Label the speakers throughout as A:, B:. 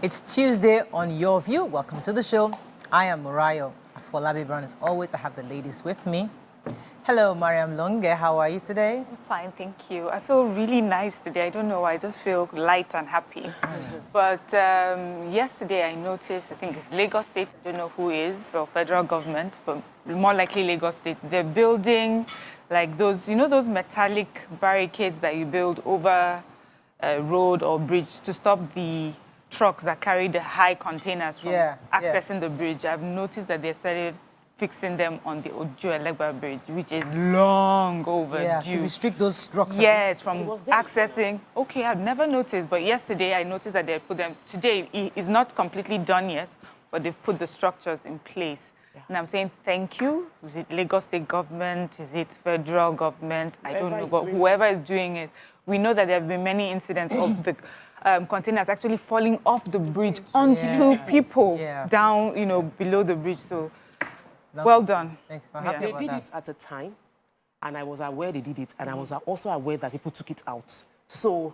A: It's Tuesday on Your View. Welcome to the show. I am Murayo Afolabi Brown. As always, I have the ladies with me. Hello, Mariam Longe. How are you today?
B: I'm fine, thank you. I feel really nice today. I don't know why. I just feel light and happy. But yesterday I noticed, I think it's Lagos State, I don't know who is, or federal government, but more likely Lagos State. They're building like those, you know, those metallic barricades that you build over a road or bridge to stop the trucks that carry the high containers from accessing the bridge. I've noticed that they started fixing them on the Ojo-Elegba Bridge, which is long overdue.
A: Yeah, to restrict those trucks.
B: Yes, from accessing. Okay, I've never noticed, but yesterday I noticed that they put them. Today, it's not completely done yet, but they've put the structures in place. Yeah. And I'm saying thank you. Is it Lagos State government? Is it federal government? I don't know, but whoever is doing it, we know that there have been many incidents of the containers actually falling off the bridge onto people down, you know, below the bridge. So, well done.
A: Thanks. I'm happy
C: They
A: about
C: did
A: that.
C: it at a time, and I was aware they did it, and I was also aware that people took it out. So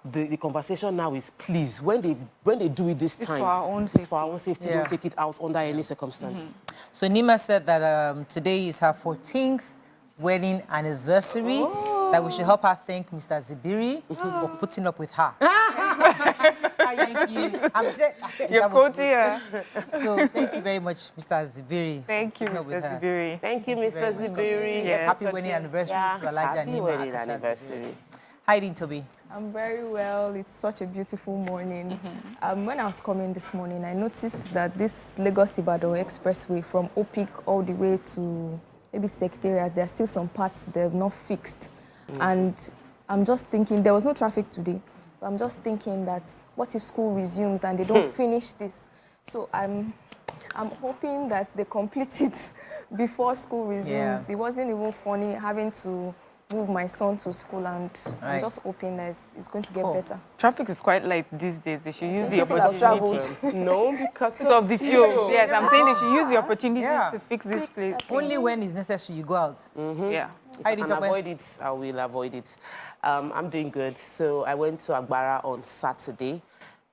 C: the conversation now is, please, when they do it this time,
B: for our own safety.
C: It's for our own safety. Don't take it out under any circumstance.
A: So Nima said that today is her 14th wedding anniversary. That we should help her thank Mr. Zibiri for putting up with her. Thank you. I'm saying,
B: You're quoting her.
A: So thank you very much, Mr. Zibiri.
B: Thank you, Mr. Zibiri.
C: Thank you, Mr. Zibiri.
B: Yeah.
A: Happy wedding anniversary to Elijah
C: Happy
A: Nima.
C: wedding anniversary.
A: How you doing, Toby?
D: I'm very well. It's such a beautiful morning. When I was coming this morning, I noticed that this Lagos-Ibadan expressway from Opik all the way to maybe Secretariat, there are still some parts they've not fixed. And I'm just thinking, there was no traffic today, but I'm just thinking that what if school resumes and they don't finish this? So I'm hoping that they complete it before school resumes. It wasn't even funny having to move my son to school, and I'm just hoping that it's going to get better.
B: Traffic is quite light these days. They should use the opportunity.
C: No, because
B: of the fuels. Yes, I'm saying they should use the opportunity to fix this place.
A: Only when it's necessary you go out.
B: Yeah.
C: If I can avoid it, I will avoid it. I'm doing good. So I went to Agbara on Saturday,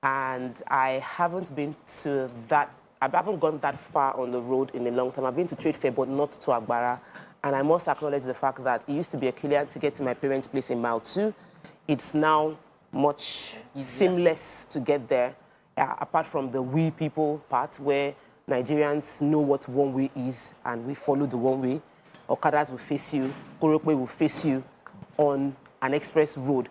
C: and I haven't been to that. I haven't gone that far on the road in a long time. I've been to Trade Fair, but not to Agbara. And I must acknowledge the fact that it used to be a killer to get to my parents' place in Mile 2. It's now much seamless to get there, apart from the we people part, where Nigerians know what one way is, and we follow the one way. Okadas will face you, Korokwe will face you on an express road.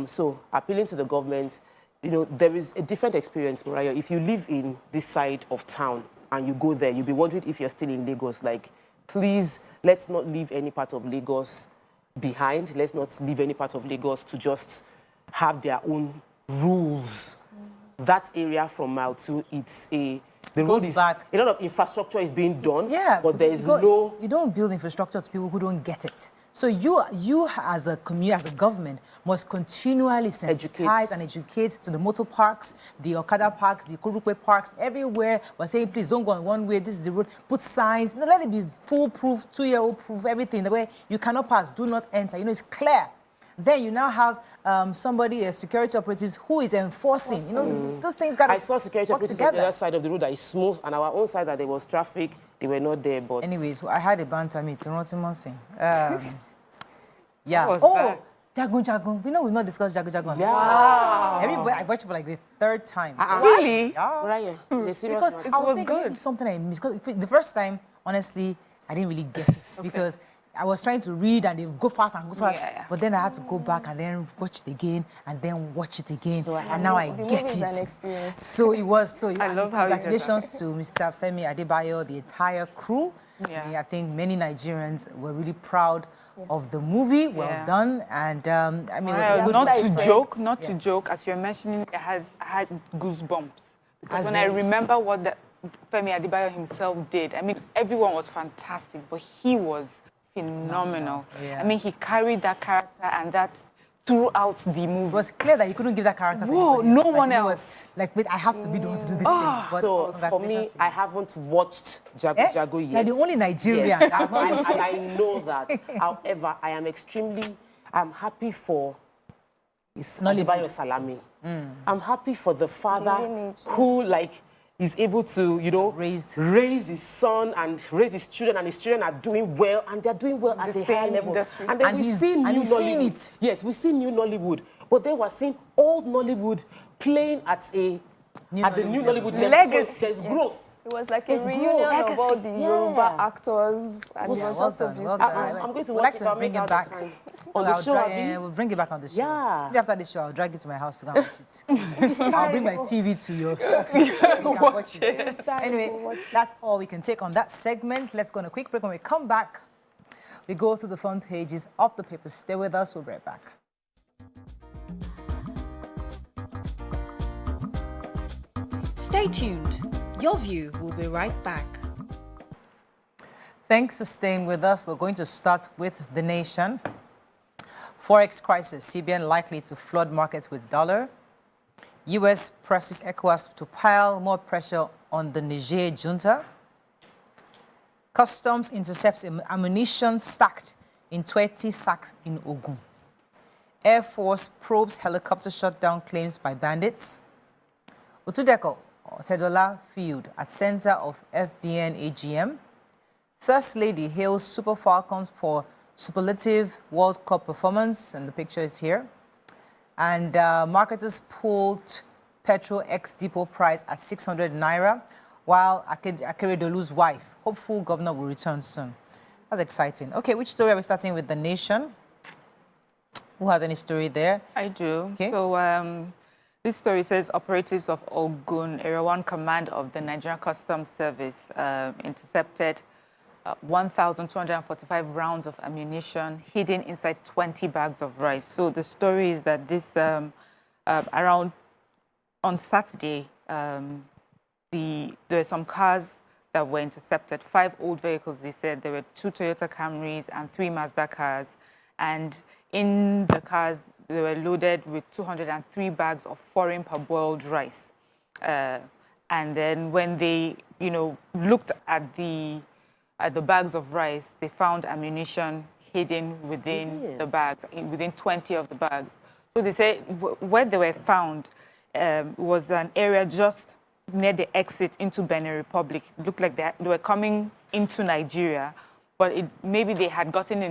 C: So appealing to the government, you know, there is a different experience, Mariah. If you live in this side of town and you go there, you'll be wondering if you're still in Lagos. Like, please, let's not leave any part of Lagos behind. Let's not leave any part of Lagos to just have their own rules. That area from Mile 2, the road is back. A lot of infrastructure is being done, but there is no...
A: You don't build infrastructure to people who don't get it. So you as a community, as a government, must continually sensitize and educate to the motor parks, the Okada parks, the Kurukwe parks, everywhere. We're saying, please don't go on one way, this is the road. Put signs, let it be foolproof, 2-year-old proof, everything. The way you cannot pass, do not enter. You know, it's clear. Then you now have somebody, a security operative, who is enforcing. You know, those things got to
C: I saw security operatives on the other side of the road that is smooth, and our own side that there was traffic, they were not there. But
A: anyways, I had a banter meeting. Jagun. We know we've not discussed Jagun.
C: Wow.
A: Everybody, I watched it for like the third time.
B: Really?
C: Yeah.
A: Because
B: it was good.
A: Something I missed. Because the first time, honestly, I didn't really get it because I was trying to read and they would go fast and go fast. But then I had to go back and then watch it again and then watch it again. So and now I get it. So it was. So
B: I love how
A: congratulations to Mr. Femi Adebayo, the entire crew. I think many Nigerians were really proud of the movie. Well done. And I mean, it was
B: not to joke, as you're mentioning, I had goosebumps. Because when I remember what Femi Adebayo himself did, I mean, everyone was fantastic, but he was phenomenal. I mean, he carried that character and that throughout the movie.
A: It was clear that you couldn't give that character to
B: no one else.
A: Like, wait, I have to be the one to do this thing. But
C: so for me, I haven't watched Jago yet.
A: You're the only Nigerian.
C: Yes. and I know that. However, I'm happy for is Adebayo Salami. I'm happy for the father who, like, is able to, you know, raise his son and raise his children, and his children are doing well, and they're doing well at a high level. And then we see new Nollywood. Yes, we see new Nollywood, but they were seeing old Nollywood playing at the new Nollywood level.
B: Legacy.
C: So there's growth.
D: It was like a reunion of all the Yoruba actors, and it was just so beautiful.
C: I'm going to watch it. I'll bring it back on the show.
A: We'll bring it back on the show.
C: Yeah.
A: Maybe after this show, I'll drag you to my house to go and watch it. I'll bring my TV to your office so you can watch it. Anyway, that's all we can take on that segment. Let's go on a quick break. When we come back, we go through the front pages of the papers. Stay with us. We'll be right back.
E: Stay tuned. Your View will be right back.
A: Thanks for staying with us. We're going to start with The Nation. Forex crisis, CBN likely to flood markets with dollar. U.S. presses ECOWAS to pile more pressure on the Niger junta. Customs intercepts ammunition stacked in 20 sacks in Ogun. Air Force probes helicopter shutdown claims by bandits. Utudeko, Tedola Field at center of FBN AGM. First Lady hails Super Falcons for superlative World Cup performance, and the picture is here. And marketers pulled petrol ex-depot price at 600 naira, while Akeredolu's wife, hopeful governor, will return soon. That's exciting. Okay, which story are we starting with? The Nation. Who has any story there?
B: I do.
A: Okay.
B: So this story says operatives of Ogun, Area 1 Command of the Nigerian Customs Service intercepted 1,245 rounds of ammunition hidden inside 20 bags of rice. So the story is that this, on Saturday, there were some cars that were intercepted, 5 old vehicles, they said. There were 2 Toyota Camrys and 3 Mazda cars. And in the cars, they were loaded with 203 bags of foreign parboiled rice. And then when they, looked at the bags of rice, they found ammunition hidden within the bags, within 20 of the bags. So they say where they were found was an area just near the exit into Benin Republic. It looked like they were coming into Nigeria, but maybe they had gotten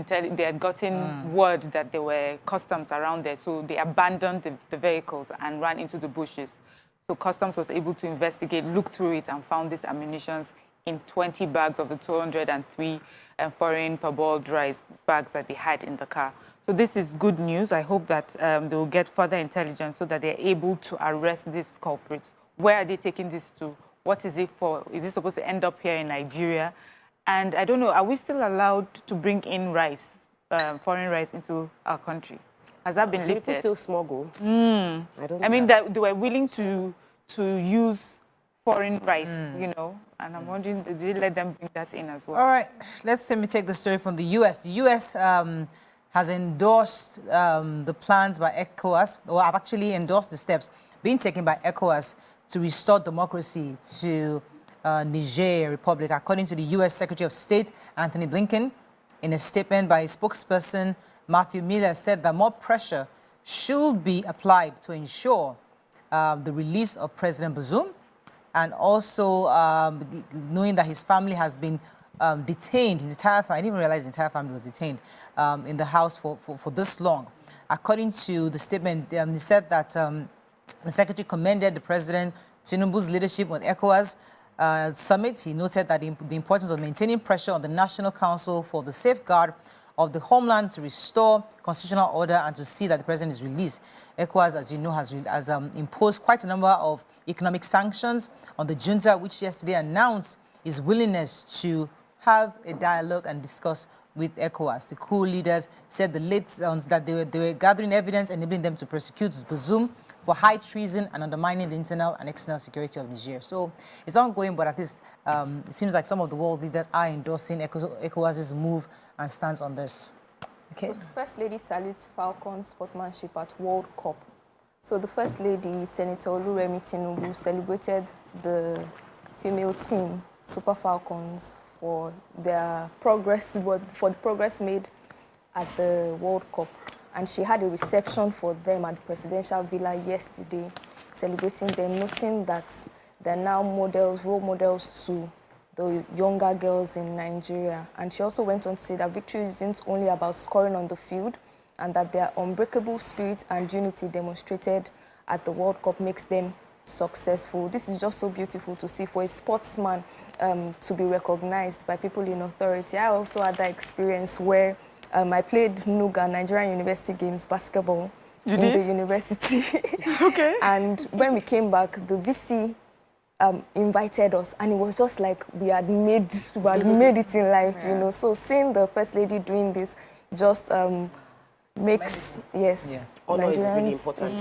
B: word that there were customs around there, so they abandoned the vehicles and ran into the bushes. So customs was able to investigate, look through it, and found these ammunitions in 20 bags of the 203 foreign parboiled rice bags that they had in the car. So this is good news. I hope that they will get further intelligence so that they're able to arrest these culprits. Where are they taking this to? What is it for? Is it supposed to end up here in Nigeria? And I don't know, are we still allowed to bring in rice, foreign rice, into our country? Has that been lifted?
C: People still smuggle.
B: I don't know. I mean, that they were willing to use foreign rice, and I'm wondering, did they let them bring that in as well?
A: All right, let me take the story from the U.S. The U.S. has endorsed the plans by ECOWAS, or have actually endorsed the steps being taken by ECOWAS to restore democracy to Niger Republic, according to the U.S. Secretary of State, Anthony Blinken. In a statement by his spokesperson, Matthew Miller, said that more pressure should be applied to ensure the release of President Bazoum, and also knowing that his family has been detained, his entire family, I didn't even realize the entire family was detained in the house for this long. According to the statement, he said that the Secretary commended the President Tinubu's leadership on ECOWAS summit. He noted that the importance of maintaining pressure on the National Council for the safeguard of the homeland to restore constitutional order and to see that the president is released. ECOWAS, as you know, has imposed quite a number of economic sanctions on the junta, which yesterday announced its willingness to have a dialogue and discuss with ECOWAS. The coup leaders said that they were gathering evidence enabling them to persecute Bazoum for high treason and undermining the internal and external security of Niger. So it's ongoing, but at least it seems like some of the world leaders are endorsing ECOWAS's move and stance on this. Okay.
D: The First Lady salutes Falcon sportsmanship at World Cup. So the First Lady, Senator Oluremi Tinubu, celebrated the female team, Super Falcons, for their progress, for the progress made at the World Cup. and she had a reception for them at the presidential villa yesterday, celebrating them, noting that they're now models, role models to the younger girls in Nigeria. And she also went on to say that victory isn't only about scoring on the field, and that their unbreakable spirit and unity demonstrated at the World Cup makes them successful. This is just so beautiful to see for a sportsman to be recognized by people in authority. I also had that experience where I played NUGA, Nigerian University Games basketball in the university.
B: Okay.
D: And when we came back, the VC invited us, and it was just like we had made it in life, you know. So seeing the First Lady doing this just makes,
C: Honor is really important.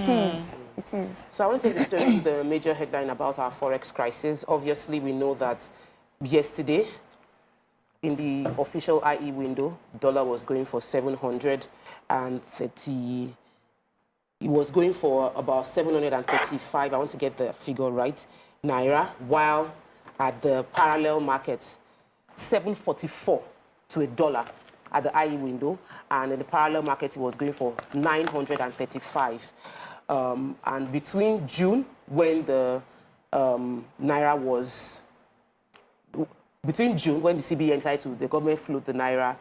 D: It is.
C: So I want to take the story, the major headline about our forex crisis. Obviously, we know that yesterday, in the official IE window, dollar was going for 730. It was going for about 735. I want to get the figure right. Naira, while at the parallel market, 744 to a dollar at the IE window, and in the parallel market it was going for 935. And between June, when the Naira was, between June, when the CBN decided to, the government float the Naira,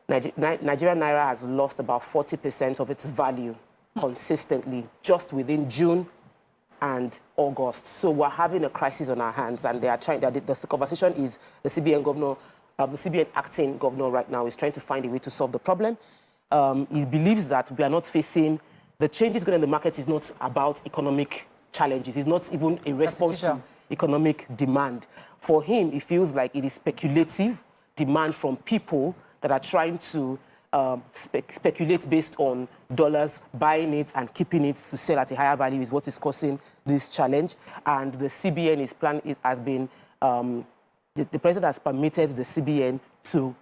C: Nigerian Naira has lost about 40% of its value consistently, just within June and August. So we're having a crisis on our hands, and they are trying, the conversation is the CBN governor, the CBN acting governor right now is trying to find a way to solve the problem. He believes that we are not facing, the changes going in the market is not about economic challenges. It's not even a response to economic demand. For him, it feels like it is speculative demand from people that are trying to speculate based on dollars, buying it and keeping it to sell at a higher value is what is causing this challenge. And the CBN has been, the president has permitted the CBN to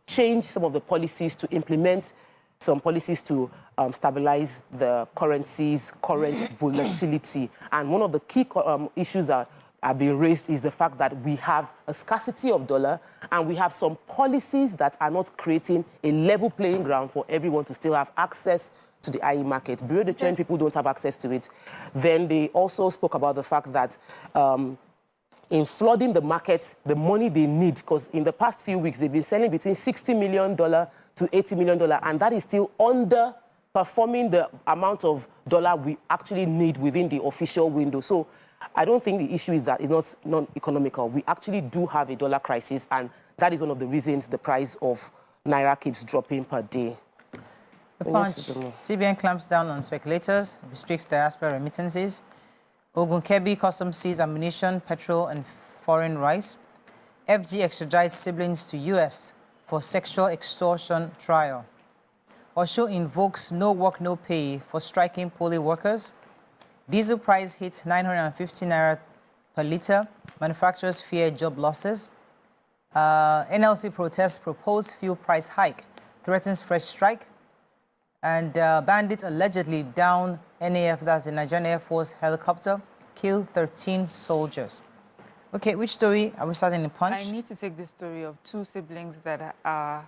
C: change some of the policies, to implement some policies to stabilize the currency's current volatility. And one of the key issues that have been raised is the fact that we have a scarcity of dollar, and we have some policies that are not creating a level playing ground for everyone to still have access to the IE market. Bureau de change people don't have access to it. Then they also spoke about the fact that in flooding the markets, the money they need, because in the past few weeks, they've been selling between $60 million to $80 million, and that is still underperforming the amount of dollar we actually need within the official window. So I don't think the issue is that it's not non-economical. We actually do have a dollar crisis, and that is one of the reasons the price of Naira keeps dropping per day.
A: The Punch. CBN clamps down on speculators, restricts diaspora remittances. Ogun Kebbi customs seizes ammunition, petrol, and foreign rice. FG extradites siblings to U.S. for sexual extortion trial. Osho invokes no work, no pay for striking poly workers. Diesel price hits 950 naira per litre. Manufacturers fear job losses. NLC protests proposed fuel price hike, threatens fresh strike. And bandits allegedly down NAF, that's the Nigerian Air Force helicopter, kill 13 soldiers. Okay, which story are we starting in Punch?
B: I need to take this story of two siblings that are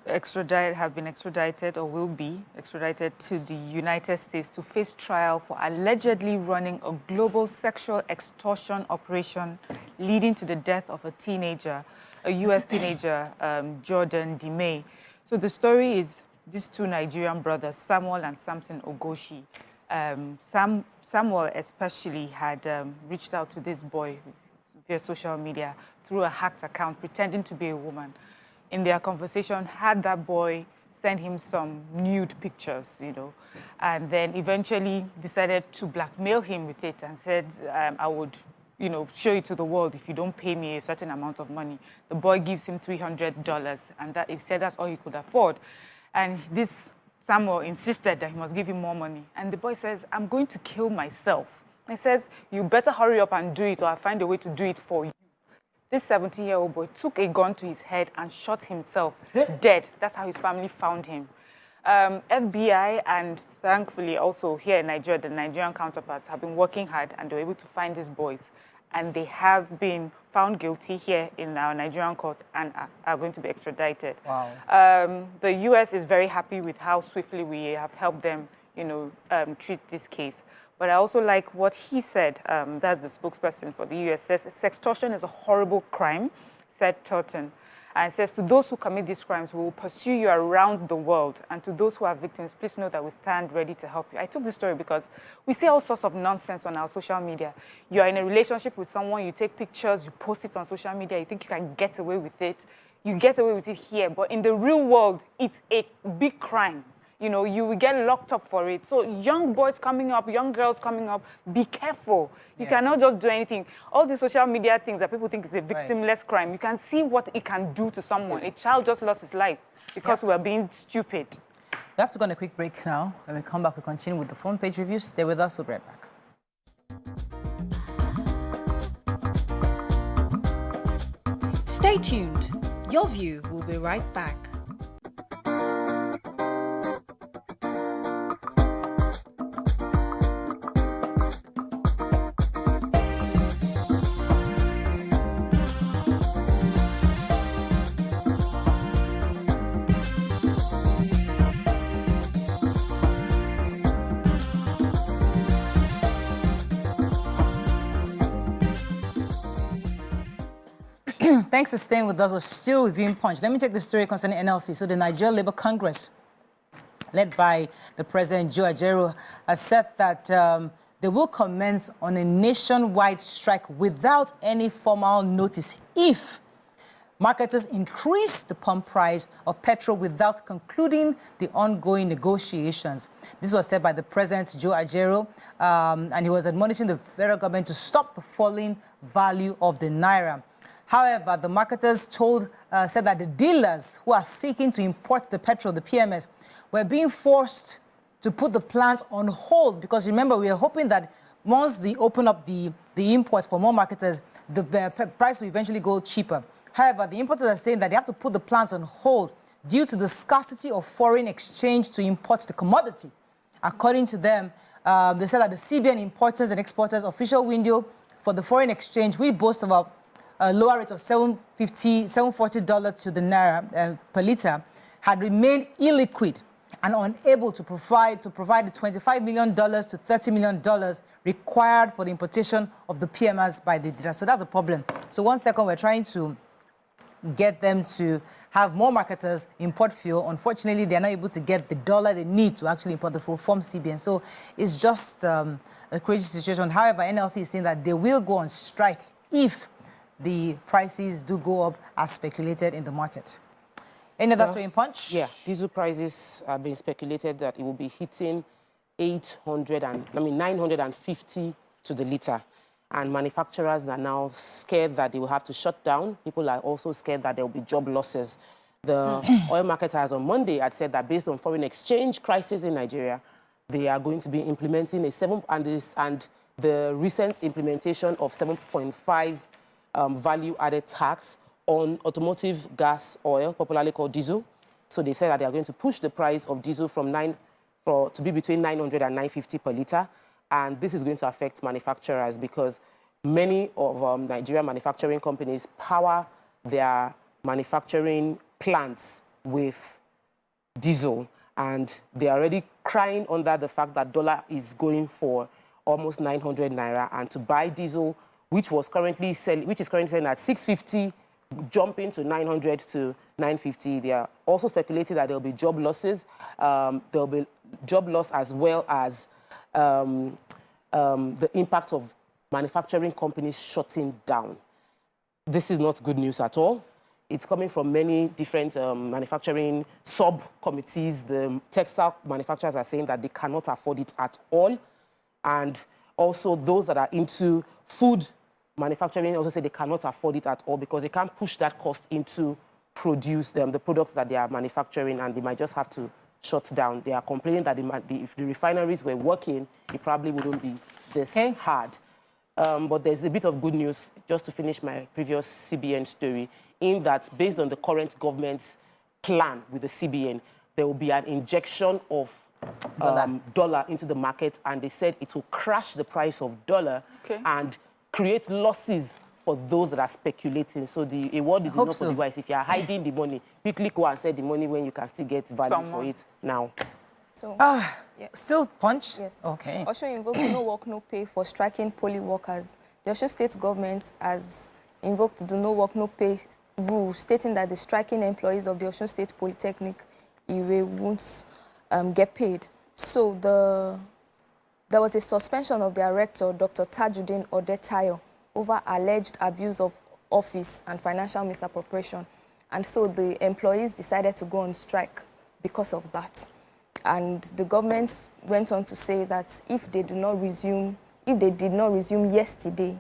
B: have been extradited or will be extradited to the United States to face trial for allegedly running a global sexual extortion operation leading to the death of a teenager, a U.S. teenager, Jordan DeMay. So the story is these two Nigerian brothers, Samuel and Samson Ogoshi. Samuel especially had reached out to this boy via social media through a hacked account, pretending to be a woman. In their conversation, had that boy send him some nude pictures, you know, and then eventually decided to blackmail him with it and said, I would, you know, show it to the world if you don't pay me a certain amount of money. The boy gives him $300, and that he said that's all he could afford. And this Samuel insisted that he must give him more money. And the boy says, I'm going to kill myself. He says, you better hurry up and do it, or I'll find a way to do it for you. This 17-year-old boy took a gun to his head and shot himself dead. That's how his family found him. FBI and thankfully also here in Nigeria, the Nigerian counterparts have been working hard, and they were able to find these boys and they have been found guilty here in our Nigerian court and are going to be extradited.
A: Wow.
B: The U.S. is very happy with how swiftly we have helped them, treat this case. But I also like what he said, that's the spokesperson for the U.S., says sextortion is a horrible crime, said Turton. And says, to those who commit these crimes, we will pursue you around the world. And to those who are victims, please know that we stand ready to help you. I took this story because we see all sorts of nonsense on our social media. You're in a relationship with someone, you take pictures, you post it on social media, you think you can get away with it. You get away with it here, but in the real world, it's a big crime. You will get locked up for it. So young boys coming up, young girls coming up, be careful. You cannot just do anything. All the social media things that people think is a victimless crime, you can see what it can do to someone. A child just lost his life because we are being stupid.
A: We have to go on a quick break now. When we come back, we continue with the front page reviews. Stay with us. We'll be right back.
E: Stay tuned. Your View will be right back.
A: Thanks for staying with us. We're still reviewing Punch. Let me take the story concerning NLC. So the Nigeria Labour Congress, led by the President, Joe Ajaero, has said that they will commence on a nationwide strike without any formal notice if marketers increase the pump price of petrol without concluding the ongoing negotiations. This was said by the President, Joe Ajaero, and he was admonishing the federal government to stop the falling value of the naira. However, the marketers said that the dealers who are seeking to import the petrol, the PMS, were being forced to put the plants on hold because, remember, we are hoping that once they open up the imports for more marketers, the price will eventually go cheaper. However, the importers are saying that they have to put the plants on hold due to the scarcity of foreign exchange to import the commodity. According to them, they said that the CBN importers and exporters official window for the foreign exchange will boast about a lower rate of $740 to the naira per litre, had remained illiquid and unable to provide the $25 million to $30 million required for the importation of the PMS by the dealer. So that's a problem. So 1 second, we're trying to get them to have more marketers import fuel. Unfortunately, they're not able to get the dollar they need to actually import the fuel from CBN. So it's just a crazy situation. However, NLC is saying that they will go on strike if the prices do go up as speculated in the market. Any other story in Punch?
C: Yeah, diesel prices have been speculated that it will be hitting 950 to the litre. And manufacturers are now scared that they will have to shut down. People are also scared that there will be job losses. The oil marketers on Monday had said that based on foreign exchange crisis in Nigeria, they are going to be implementing the recent implementation of 7.5 value-added tax on automotive gas oil, popularly called diesel. So they said that they are going to push the price of diesel to be between 900 and 950 per litre. And this is going to affect manufacturers because many of Nigerian manufacturing companies power their manufacturing plants with diesel. And they are already crying under the fact that dollar is going for almost 900 naira. And to buy diesel, which is currently selling at 650, jumping to 900 to 950. They are also speculating that there will be job losses. There will be job loss as well as the impact of manufacturing companies shutting down. This is not good news at all. It's coming from many different manufacturing sub-committees. The textile manufacturers are saying that they cannot afford it at all. And also those that are into food manufacturing also say they cannot afford it at all because they can't push that cost into the products that they are manufacturing, and they might just have to shut down. They are complaining that if the refineries were working, it probably wouldn't be this hard. But there's a bit of good news, just to finish my previous CBN story, in that based on the current government's plan with the CBN, there will be an injection of dollar into the market, and they said it will crash the price of dollar and create losses for those that are speculating. So the award is enough for the wise. If you are hiding the money, quickly go and sell the money when you can still get value for it now.
D: So,
A: still punch?
D: Yes.
A: Okay.
D: Osun invokes no work, no pay for striking poly workers. The Osun State government has invoked the no work, no pay rule, stating that the striking employees of the Osun State Polytechnic won't get paid. So there was a suspension of their rector, Dr. Tajuddin Odetayo, over alleged abuse of office and financial misappropriation. And so the employees decided to go on strike because of that. And the government went on to say that if they did not resume yesterday,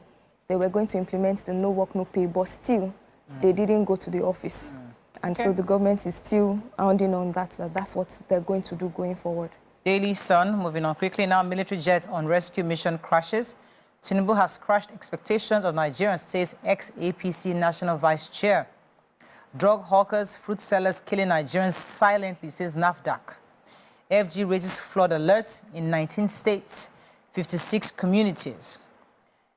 D: they were going to implement the no work, no pay, but still, they didn't go to the office. And so the government is still hounding on that, that's what they're going to do going forward.
A: Daily Sun, moving on quickly now, military jet on rescue mission crashes. Tinubu has crushed expectations of Nigerians, says ex-APC National Vice Chair. Drug hawkers, fruit sellers killing Nigerians silently, says NAFDAC. FG raises flood alert in 19 states, 56 communities.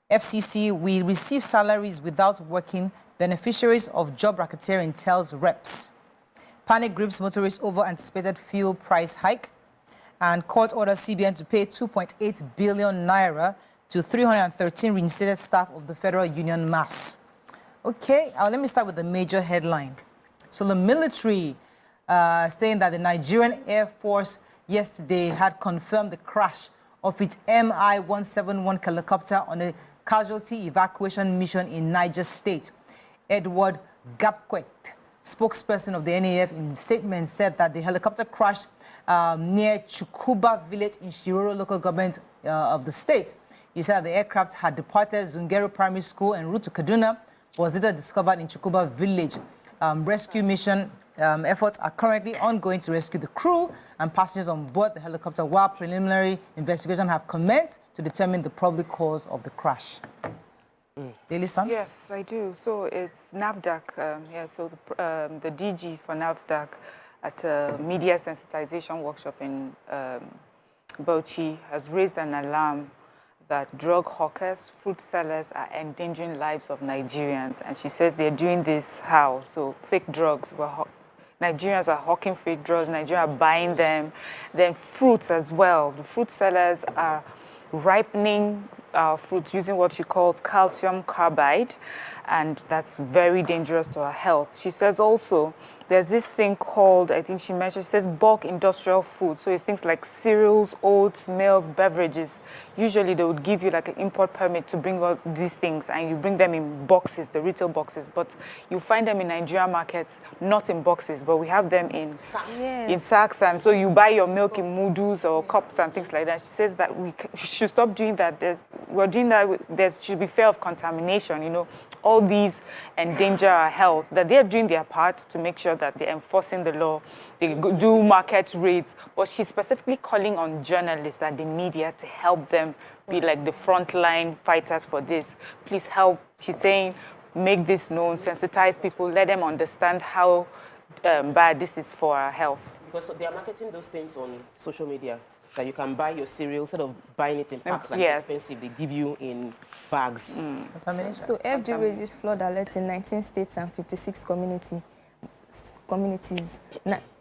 A: FCC, we receive salaries without working, beneficiaries of job racketeering, tells reps. Panic grips motorists over anticipated fuel price hike. And court orders CBN to pay 2.8 billion naira to 313 reinstated staff of the Federal Union Mass. Okay, let me start with the major headline. So the military saying that the Nigerian Air Force yesterday had confirmed the crash of its Mi-171 helicopter on a casualty evacuation mission in Niger State. Edward Gapquet, spokesperson of the NAF, in a statement said that the helicopter crashed near Chukuba village in Shiroro local government of the state. He said the aircraft had departed Zungeru Primary School en route to Kaduna, but was later discovered in Chukuba village. Rescue mission efforts are currently ongoing to rescue the crew and passengers on board the helicopter, while preliminary investigations have commenced to determine the probable cause of the crash. Daily Sun?
B: Yes, I do. So it's NAFDAC. So the DG for NAFDAC at a media sensitization workshop in Bauchi has raised an alarm that drug hawkers, fruit sellers are endangering lives of Nigerians. And she says they're doing this how? So fake drugs. Nigerians are hawking fake drugs, Nigerians are buying them. Then fruits as well. The fruit sellers are ripening fruits using what she calls calcium carbide, and that's very dangerous to our health. She says also there's this thing called, I think she mentioned, she says bulk industrial food. So it's things like cereals, oats, milk, beverages. Usually they would give you like an import permit to bring all these things, and you bring them in boxes, the retail boxes. But you find them in Nigerian markets, not in boxes, but we have them in sacks. Yes. In sacks. And so you buy your milk in mudus or cups and things like that. She says that we should stop doing that. We're doing that. There should be fear of contamination, you know. All these endanger our health, that they're doing their part to make sure that they're enforcing the law, they do market raids, but she's specifically calling on journalists and the media to help them be like the frontline fighters for this. Please help, she's saying, make this known, sensitize people, let them understand how bad this is for our health. Because
C: they are marketing those things on social media, that you can buy your cereal instead of buying it in packs like
B: yes.
C: expensive, they give you in bags.
D: So FG raises flood alert in 19 states and 56 communities.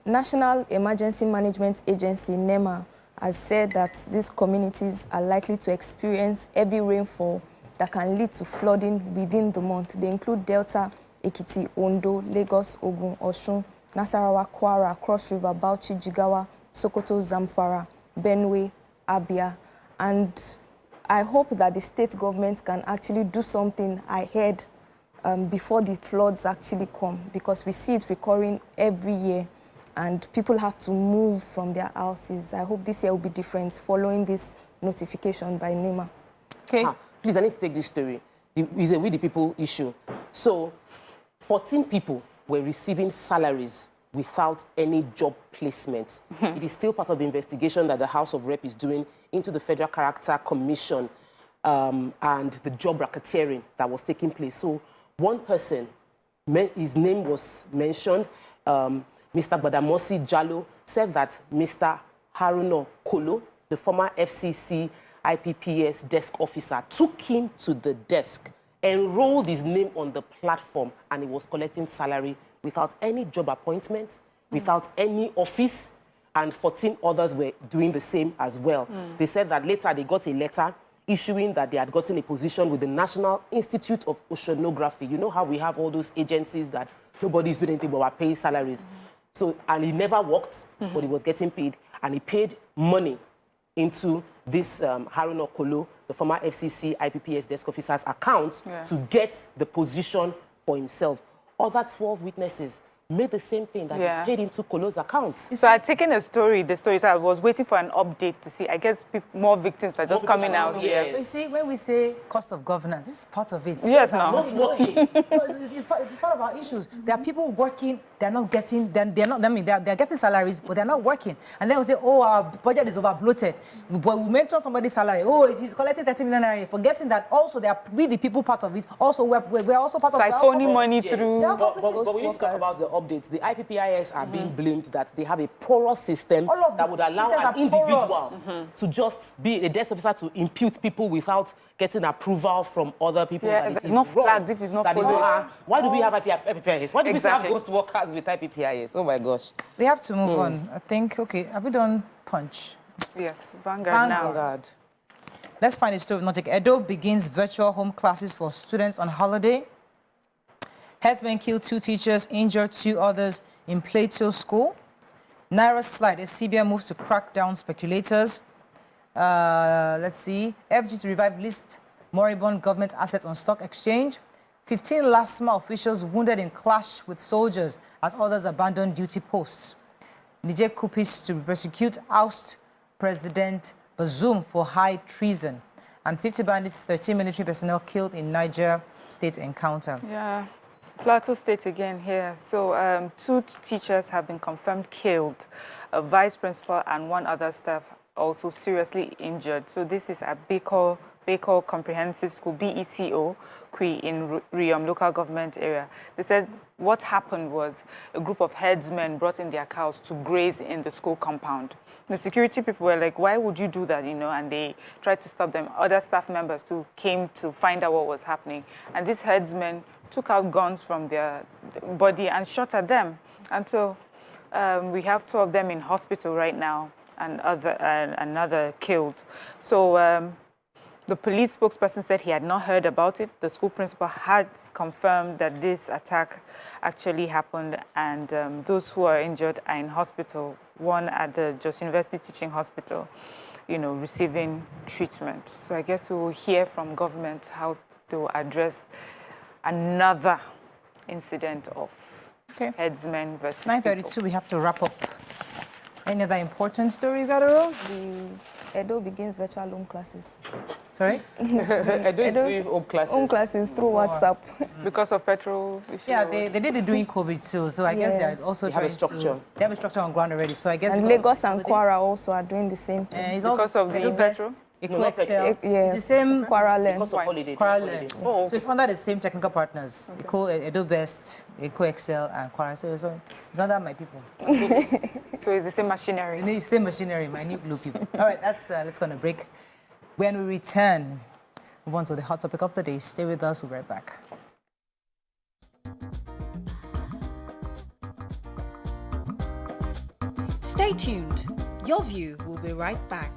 D: National Emergency Management Agency, NEMA, has said that these communities are likely to experience heavy rainfall that can lead to flooding within the month. They include Delta, Ekiti, Ondo, Lagos, Ogun, Osun, Nasarawa, Kwara, Cross River, Bauchi, Jigawa, Sokoto, Zamfara, Benue, Abia, and I hope that the state government can actually do something ahead before the floods actually come, because we see it recurring every year and people have to move from their houses. I hope this year will be different following this notification by NEMA.
A: Okay.
C: Please, I need to take this story. It's a We the People issue. So 14 people were receiving salaries without any job placement. It is still part of the investigation that the House of Rep is doing into the Federal Character Commission and the job racketeering that was taking place. So one person, his name was mentioned, Mr. Badamosi Jallo, said that Mr. Haruna Kolo, the former FCC IPPS desk officer took him to the desk, enrolled his name on the platform, and he was collecting salary without any job appointment, without any office, and 14 others were doing the same as well. They said that later they got a letter issuing that they had gotten a position with the National Institute of Oceanography. You know how we have all those agencies that nobody's doing anything but are paying salaries. So, and he never worked, but he was getting paid, and he paid money into this Haruna Kolo, the former FCC IPPS desk officer's account to get the position for himself. Other 12 witnesses made the same thing, that he paid into Kolo's account.
B: So I'd taken the story, so I was waiting for an update to see. I guess more victims are just coming out here.
A: You see, when we say cost of governance, this is part of it.
B: Yes, now.
C: Not working.
A: It's part of our issues. There are people working, they're not getting, they're getting salaries, but they're not working. And then we say, oh, our budget is over bloated. But we mention somebody's salary, oh, he's collecting 30 million, forgetting that also we the people part of it. Also, we're also part of it.
B: It's like phoning money through.
C: But we need to talk about the updates. The IPPIS are being blamed that they have a porous system that would allow an individual to just be a desk officer to impute people without getting approval from other people.
B: Yeah,
C: that
B: it's not flagged if it's not followed.
C: Why do we have IPPIS? Why do we have ghost workers with IPPIS? Oh my gosh.
A: We have to move on. I think, okay, have we done Punch?
B: Yes, Vanguard now.
C: God.
A: Let's find a story of Nordic. Edo begins virtual home classes for students on holiday. Headsmen killed 2 teachers, injured 2 others in Plateau School. Naira slide, as CBN moves to crack down speculators. Let's see. FG to revive list moribund government assets on stock exchange. 15 LASMA officials wounded in clash with soldiers as others abandon duty posts. Niger coupists to prosecute oust President Bazoum for high treason. And 50 bandits, 13 military personnel killed in Niger state encounter.
B: Yeah. Plateau State again here. So 2 teachers have been confirmed killed, a vice principal and 1 other staff also seriously injured. So this is at Beko Comprehensive School, BECO, Kwi in Riom local government area. They said what happened was a group of headsmen brought in their cows to graze in the school compound. The security people were like, why would you do that, and they tried to stop them. Other staff members too came to find out what was happening. And these headsmen took out guns from their body and shot at them. And so we have 2 of them in hospital right now and another killed. So the police spokesperson said he had not heard about it. The school principal had confirmed that this attack actually happened, and those who are injured are in hospital, one at the Jos University Teaching Hospital, receiving treatment. So I guess we will hear from government how to address another incident of headsmen versus
A: It's 9:32, we have to wrap up. Any other important story, Gadoro?
D: The Edo begins virtual home classes.
A: Sorry?
C: Edo is doing home classes.
D: Home classes through WhatsApp.
B: because of petrol issue.
A: Yeah, they did it during COVID too, so I guess they're also
C: They have a structure.
A: They have a structure on ground already, so I guess...
D: And Lagos and Kwara also are doing the same thing.
A: It's all
B: Because of the petrol?
A: Eco
C: not
A: Excel.
D: Yes.
A: It's the same...
D: Kwara Learn.
C: Because of holiday.
A: Kwara Learn.
B: Oh,
A: So it's under the same technical partners. Eco, Edo Best, Eco Excel, and Kwara. So it's under my people.
B: So it's the same machinery.
A: It's the same machinery, my new blue people. All right, let's go on a break. When we return, move on to the hot topic of the day. Stay with us, we'll be right back.
E: Stay tuned. Your View will be right back.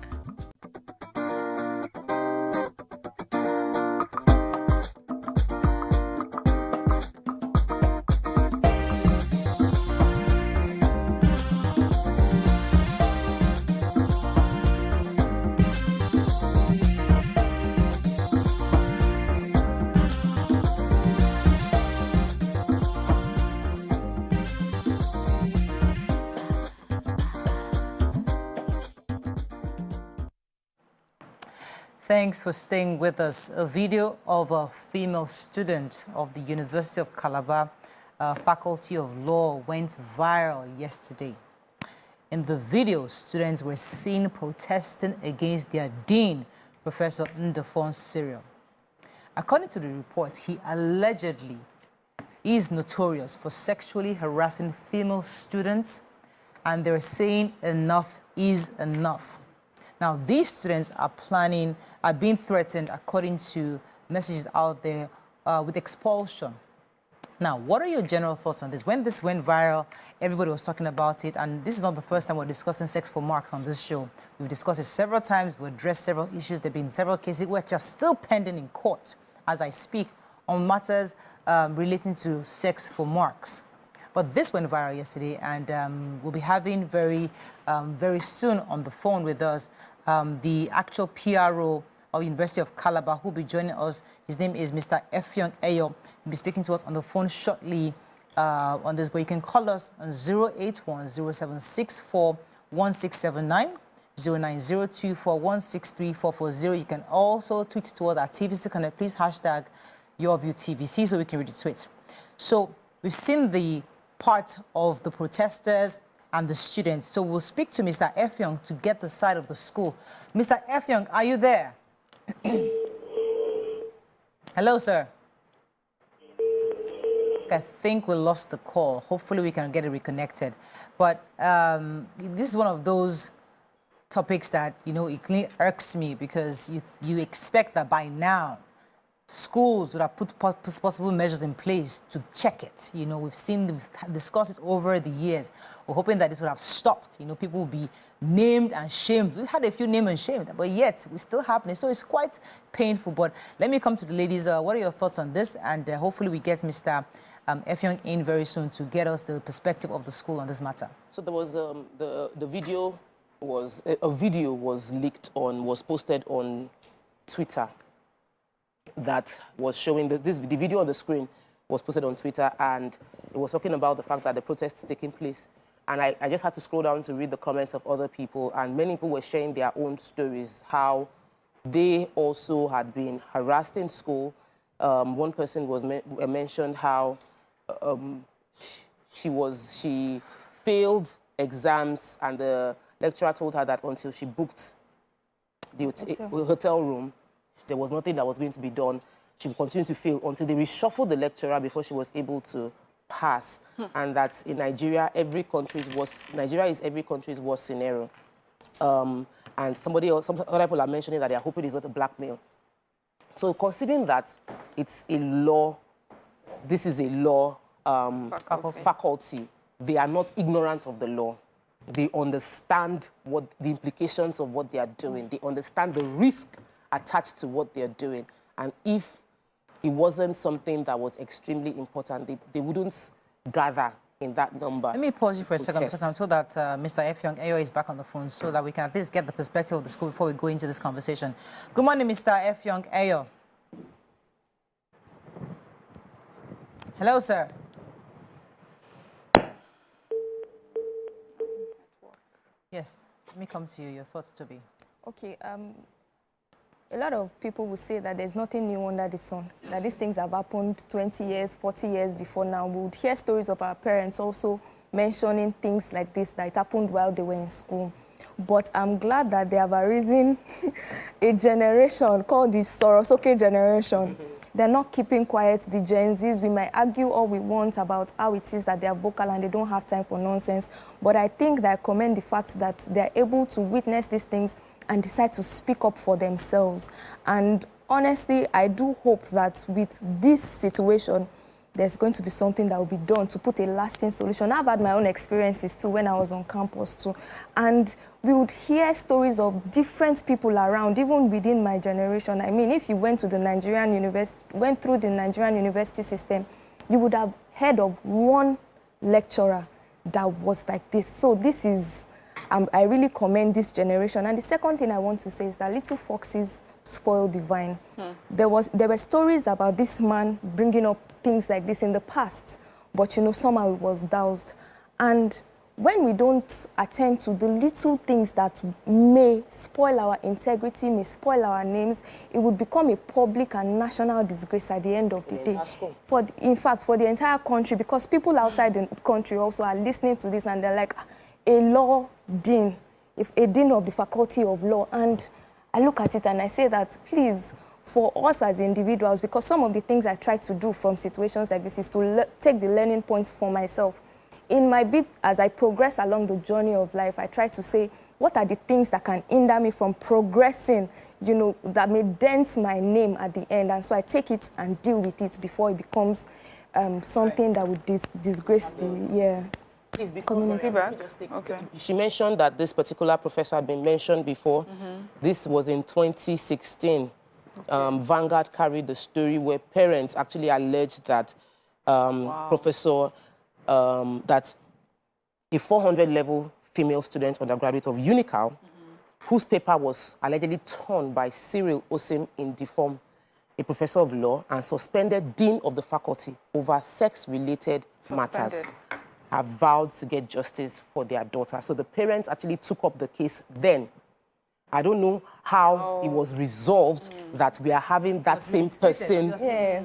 A: Thanks for staying with us. A video of a female student of the University of Calabar Faculty of Law went viral yesterday. In the video, students were seen protesting against their dean, Professor Ndifon Cyril. According to the report, he allegedly is notorious for sexually harassing female students, and they're saying enough is enough. Now, these students are being threatened, according to messages out there, with expulsion. Now, what are your general thoughts on this? When this went viral, everybody was talking about it, and this is not the first time we're discussing sex for marks on this show. We've discussed it several times, we've addressed several issues, there have been several cases which are still pending in court as I speak on matters relating to sex for marks. But this went viral yesterday, and we'll be having very soon on the phone with us the actual PRO of University of Calabar, who will be joining us. His name is Mr. Effiong Eyo. He'll be speaking to us on the phone shortly on this, but you can call us on 081-0764-1679, 090241634440. You can also tweet to us at TVC Connect. Please hashtag YourViewTVC so we can retweet. So we've seen the part of the protesters and the students. So we'll speak to Mr. Effiong to get the side of the school. Mr. Effiong, are you there? Hello, sir. I think we lost the call. Hopefully we can get it reconnected. But this is one of those topics that, you know, it clearly irks me, because you expect that by now schools would have put possible measures in place to check it. You know, we've discussed it over the years. We're hoping that this would have stopped. You know, people will be named and shamed. We've had a few named and shamed, but yet it's still happening. So it's quite painful. But let me come to the ladies. What are your thoughts on this? And hopefully we get Mr. Effiong in very soon to get us the perspective of the school on this matter. So there was the video was was posted on Twitter. That was showing the video on the screen was posted on Twitter, and it was talking about the fact that the protest is taking place. And I just had to scroll down to read the comments of other people, and many people were sharing their own stories, how they also had been harassed in school. One person was mentioned how she failed exams, and the lecturer told her that until she booked the hotel room, there was nothing that was going to be done. She would continue to fail until they reshuffled the lecturer before she was able to pass. And that in Nigeria, Nigeria is every country's worst scenario. And some other people are mentioning that they are hoping it's not a blackmail. So considering that it's a law, this is a law faculty, they are not ignorant of the law. They understand what the implications of what they are doing. They understand the risk attached to what they're doing. And if it wasn't something that was extremely important, they wouldn't gather in that number. Let me pause you for a second, because I'm told that Mr. Effiong Eyo is back on the phone, so that we can at least get the perspective of the school before we go into this conversation. Good morning, Mr. Effiong Eyo. Hello, sir. Yes, let me come to you. Your thoughts, Toby.
D: Okay, a lot of people will say that there's nothing new under the sun, that these things have happened 20 years, 40 years before now. We would hear stories of our parents also mentioning things like this that happened while they were in school. But I'm glad that they have arisen a generation called the Sorosoke generation. They're not keeping quiet. The Gen Zs, we might argue all we want about how it is that they are vocal and they don't have time for nonsense. But I think that I commend the fact that they're able to witness these things and decide to speak up for themselves. And honestly, I do hope that with this situation, there's going to be something that will be done to put a lasting solution. I've had my own experiences too when I was on campus too. And we would hear stories of different people around, even within my generation. I mean, if you went through the Nigerian university system, you would have heard of one lecturer that was like this. So this is, I really commend this generation. And the second thing I want to say is that little foxes spoil the vine. There were stories about this man bringing up things like this in the past, but you know, somehow it was doused. And when we don't attend to the little things that may spoil our integrity, may spoil our names, it would become a public and national disgrace at the end of the day. In fact, for the entire country, because people outside the country also are listening to this and they're like, a law dean, a dean of the faculty of law. And I look at it and I say that, please, for us as individuals, because some of the things I try to do from situations like this is to take the learning points for myself. In my bit, as I progress along the journey of life, I try to say, what are the things that can hinder me from progressing, you know, that may dent my name at the end. And so I take it and deal with it before it becomes something that would disgrace the
C: Please,
D: community.
B: Okay.
C: She mentioned that this particular professor had been mentioned before. This was in 2016. Vanguard carried the story where parents actually alleged that professor, that a 400-level female student undergraduate of UNICAL, whose paper was allegedly torn by Cyril Ndifon, a professor of law and suspended dean of the faculty over sex-related matters, have vowed to get justice for their daughter. So the parents actually took up the case then. I don't know how it was resolved that we are having that same person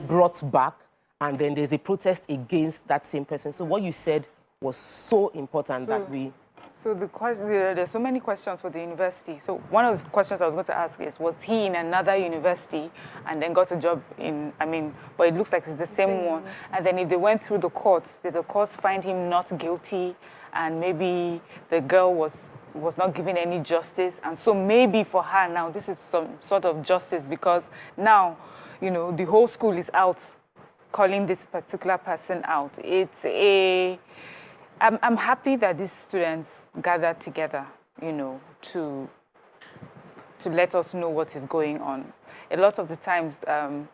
C: brought back, and then there's a protest against that same person. So what you said was so important that we...
B: So there's so many questions for the university. So one of the questions I was going to ask is, was he in another university and then got a job in, but it looks like it's the same one. And then if they went through the courts, did the courts find him not guilty? And maybe the girl was not given any justice. And so maybe for her now, this is some sort of justice, because now, you know, the whole school is out calling this particular person out. I'm happy that these students gathered together, you know, to let us know what is going on. A lot of the times,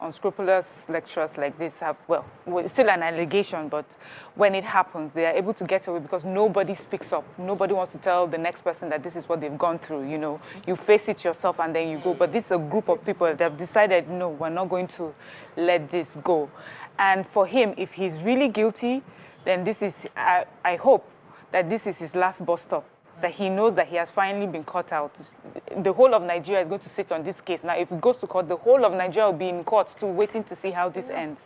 B: unscrupulous lecturers like this have, well, it's still an allegation, but when it happens, they are able to get away because nobody speaks up. Nobody wants to tell the next person that this is what they've gone through, you know. You face it yourself and then you go. But this is a group of people that have decided, no, we're not going to let this go. And for him, if he's really guilty, then this is, I hope that this is his last bus stop, that he knows that he has finally been caught out. The whole of Nigeria is going to sit on this case. Now, if it goes to court, the whole of Nigeria will be in court too, waiting to see how this ends.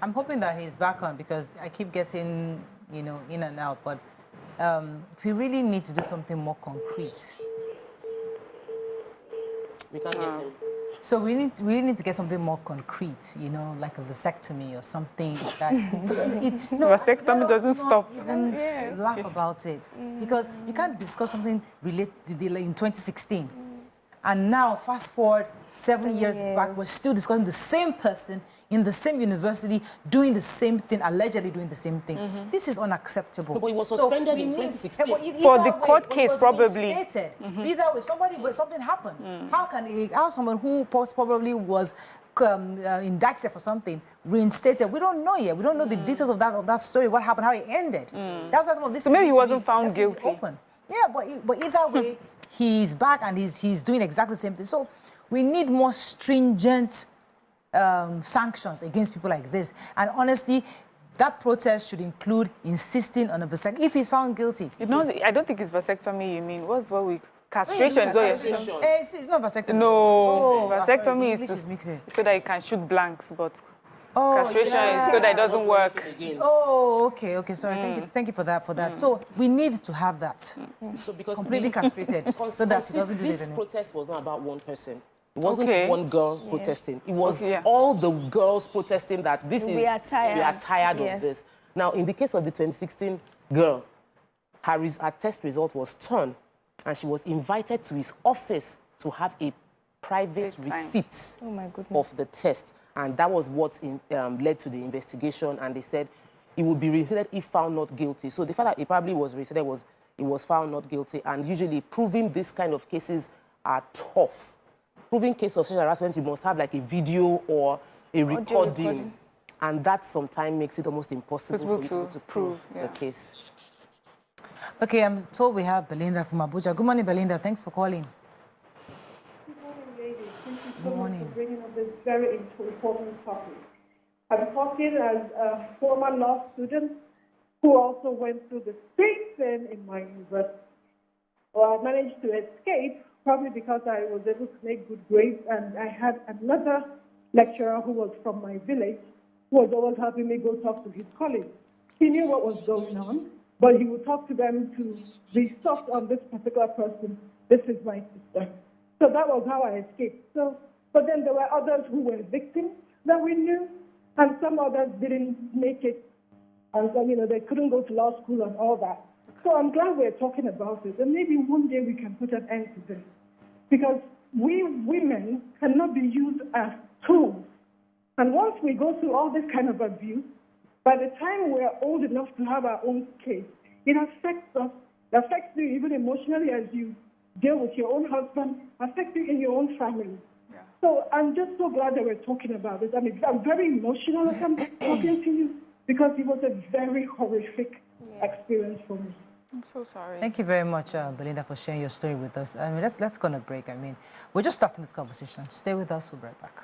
A: I'm hoping that he's back on, because I keep getting, you know, in and out, but we really need to do something more concrete.
C: We can't get him.
A: So we really need to get something more concrete, you know, like a vasectomy or something like that.
B: Vasectomy doesn't stop.
A: Even laugh about it, because you can't discuss something related in 2016, and now fast forward 7 years back, we're still discussing the same person in the same university doing the same thing, allegedly doing the same thing. This is unacceptable.
C: No, but he was suspended in 2016.
B: For the court case, probably.
A: Either way, something happened. How someone who probably was indicted for something reinstated? We don't know yet. We don't know the details of that story, what happened, how it ended. That's why some of this.
B: So maybe he wasn't found guilty.
A: Open. Yeah, but either way, he's back and he's doing exactly the same thing. So we need more stringent sanctions against people like this. And honestly, that protest should include insisting on a vasectomy if he's found guilty.
B: You know, I don't think it's vasectomy you mean. What's what we... Castration is what you're saying.
A: It's not vasectomy.
B: No, vasectomy
A: is
B: so that you can shoot blanks, but castration is so that it doesn't work.
A: Okay. Sorry, thank you for that. So we need to have that.
C: So because
A: completely castrated, so that he doesn't do this anymore.
C: This protest was not about one person. It wasn't one girl protesting. It was all the girls protesting that we are tired of this. Now, in the case of the 2016 girl, her test result was torn, and she was invited to his office to have a private receipt of the test. And that was what led to the investigation. And they said it would be reinstated if found not guilty. So the fact that it probably was reinstated was it was found not guilty. And usually proving this kind of cases are tough. Proving case of sexual harassment, you must have like a video or a recording. And that sometimes makes it almost impossible for you to prove the case.
A: Okay, I'm told we have Belinda from Abuja. Good morning, Belinda. Thanks for calling.
F: Good morning, ladies. Thank you
A: so
F: much for bringing up this very important topic. I'm talking as a former law student who also went through the same thing in my university. Well, I managed to escape probably because I was able to make good grades, and I had another lecturer who was from my village who was always helping me go talk to his colleagues. He knew what was going on, but he would talk to them to be soft on this particular person. This is my sister. So that was how I escaped. But then there were others who were victims that we knew, and some others didn't make it. And so, they couldn't go to law school and all that. So I'm glad we're talking about it, and maybe one day we can put an end to this. Because we women cannot be used as tools. And once we go through all this kind of abuse, by the time we're old enough to have our own case, it affects us. It affects you even emotionally as you deal with your own husband, affects you in your own family. Yeah. So I'm just so glad that we're talking about this. I mean, I'm very emotional as I'm talking to you because it was a very horrific experience for me.
B: I'm so sorry.
A: Thank you very much, Belinda, for sharing your story with us. I mean, let's go on a break. I mean, we're just starting this conversation. Stay with us. We'll be right back.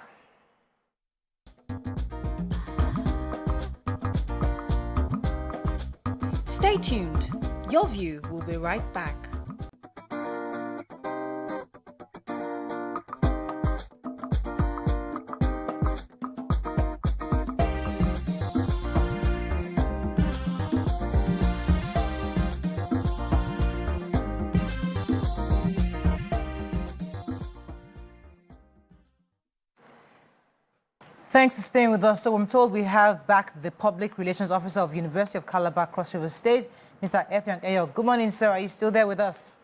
E: Stay tuned. Your View will be right back.
A: Thanks for staying with us. So I'm told we have back the Public Relations Officer of University of Calabar, Cross River State, Mr. Effiong Eyo. Good morning, sir. Are you still there with us?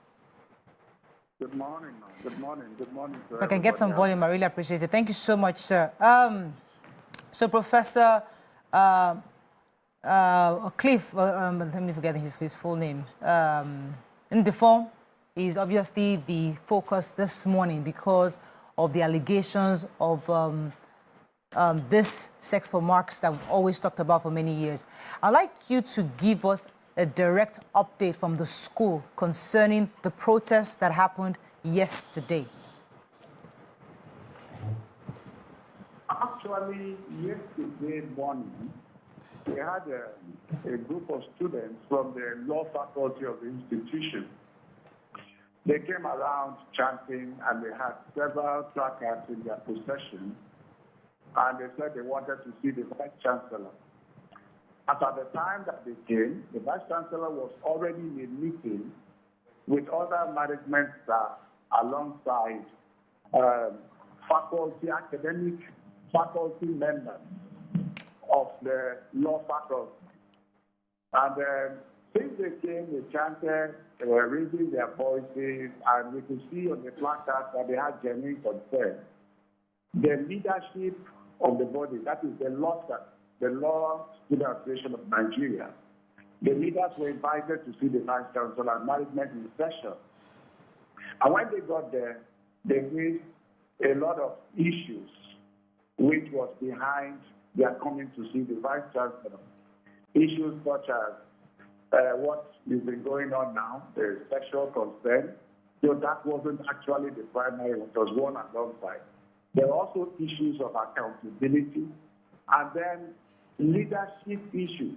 G: Good morning, ma'am. Good morning. Good morning.
A: If I can get some volume, I really appreciate it. Thank you so much, sir. So Professor Cliff, let me forget his full name, Ndifon is obviously the focus this morning because of the allegations of this sex for marks that we've always talked about for many years. I'd like you to give us a direct update from the school concerning the protest that happened yesterday.
G: Actually, yesterday morning, we had a group of students from the law faculty of the institution. They came around chanting and they had several placards in their possession. And they said they wanted to see the Vice Chancellor. At the time that they came, the Vice Chancellor was already in a meeting with other management staff alongside academic faculty members of the law faculty. And since they came, they chanted, they were raising their voices, and we could see on the placards that they had genuine concern. The leadership of the body, that is the Law Student Association of Nigeria, the leaders were invited to see the Vice Chancellor and management in session. And when they got there, they raised a lot of issues which was behind their coming to see the Vice Chancellor. Issues such as what has been going on now, the sexual consent. So that wasn't actually the primary, it was one alongside. There are also issues of accountability, and then leadership issues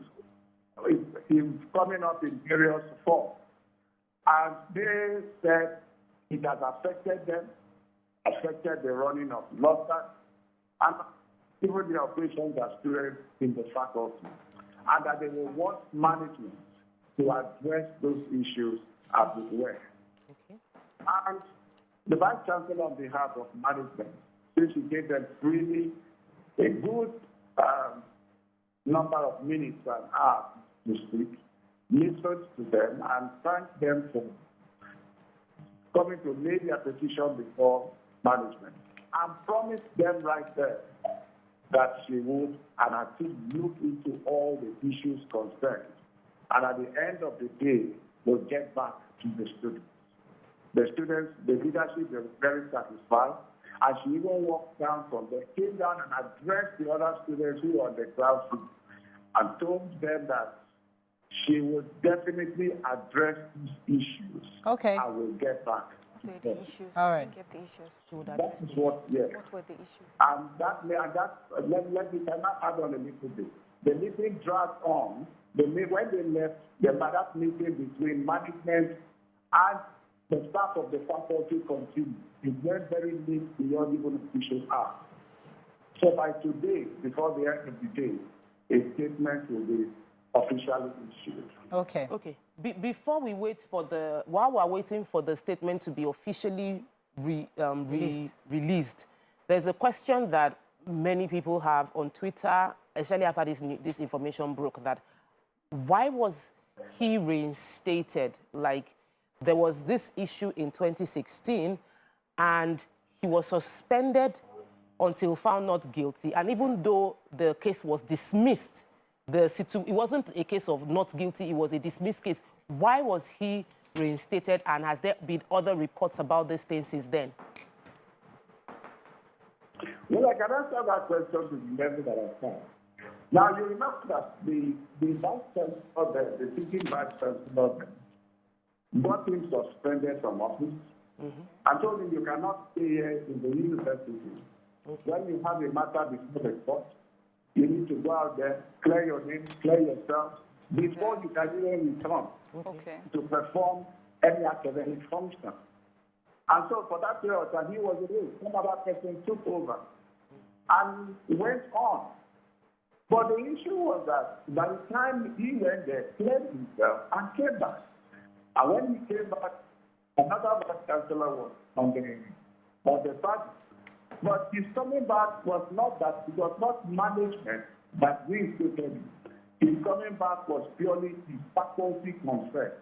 G: is coming up in various forms. And they said it has affected them, affected the running of LOSAC, and even the operations as students in the faculty, and that they will want management to address those issues as it were. Okay. And the Vice Chancellor, on behalf of management, since he gave them really a good number of minutes and hours to speak, listened to them and thanked them for coming to lay their petition before management, and promised them right there that she would and her team look into all the issues concerned, and at the end of the day, will get back to the students. The students, the leadership, they were very satisfied. And she even walked down from there, came down and addressed the other students who were on the ground floor and told them that she would definitely address these issues.
A: Okay.
G: And will get back.
B: What were the issues?
A: All right.
B: Get the issues.
G: That is what, yes.
B: What were the issues?
G: And let me add on a little bit. The meeting dragged on. When they left, the that meeting between management and the staff of the faculty continued. It went very late beyond even official hours. So by today, before the end of the day, a statement will be officially issued.
A: Okay.
C: Okay. Before we wait for while we're waiting for the statement to be officially released, there's a question that many people have on Twitter, especially after this information broke, that why was he reinstated? Like, there was this issue in 2016, and he was suspended until found not guilty. And even though the case was dismissed, it wasn't a case of not guilty, it was a dismissed case. Why was he reinstated, and has there been other reports about this thing since then?
G: Well, I can answer that question to the level that I can. Now, you remember that the vice chancellor, the sitting vice chancellor, got him suspended from office and told him you cannot stay here in the university. When you have a matter before the court, you need to go out there, clear your name, clear yourself, before you can even return to perform any academic function. And so for that period, he was away. Some other person took over and went on. But the issue was that by the time he went there, cleared himself and came back. And when he came back, another vice chancellor was on the party. But his coming back was not that, it was not management that reinstated him. His coming back was purely his faculty conferred.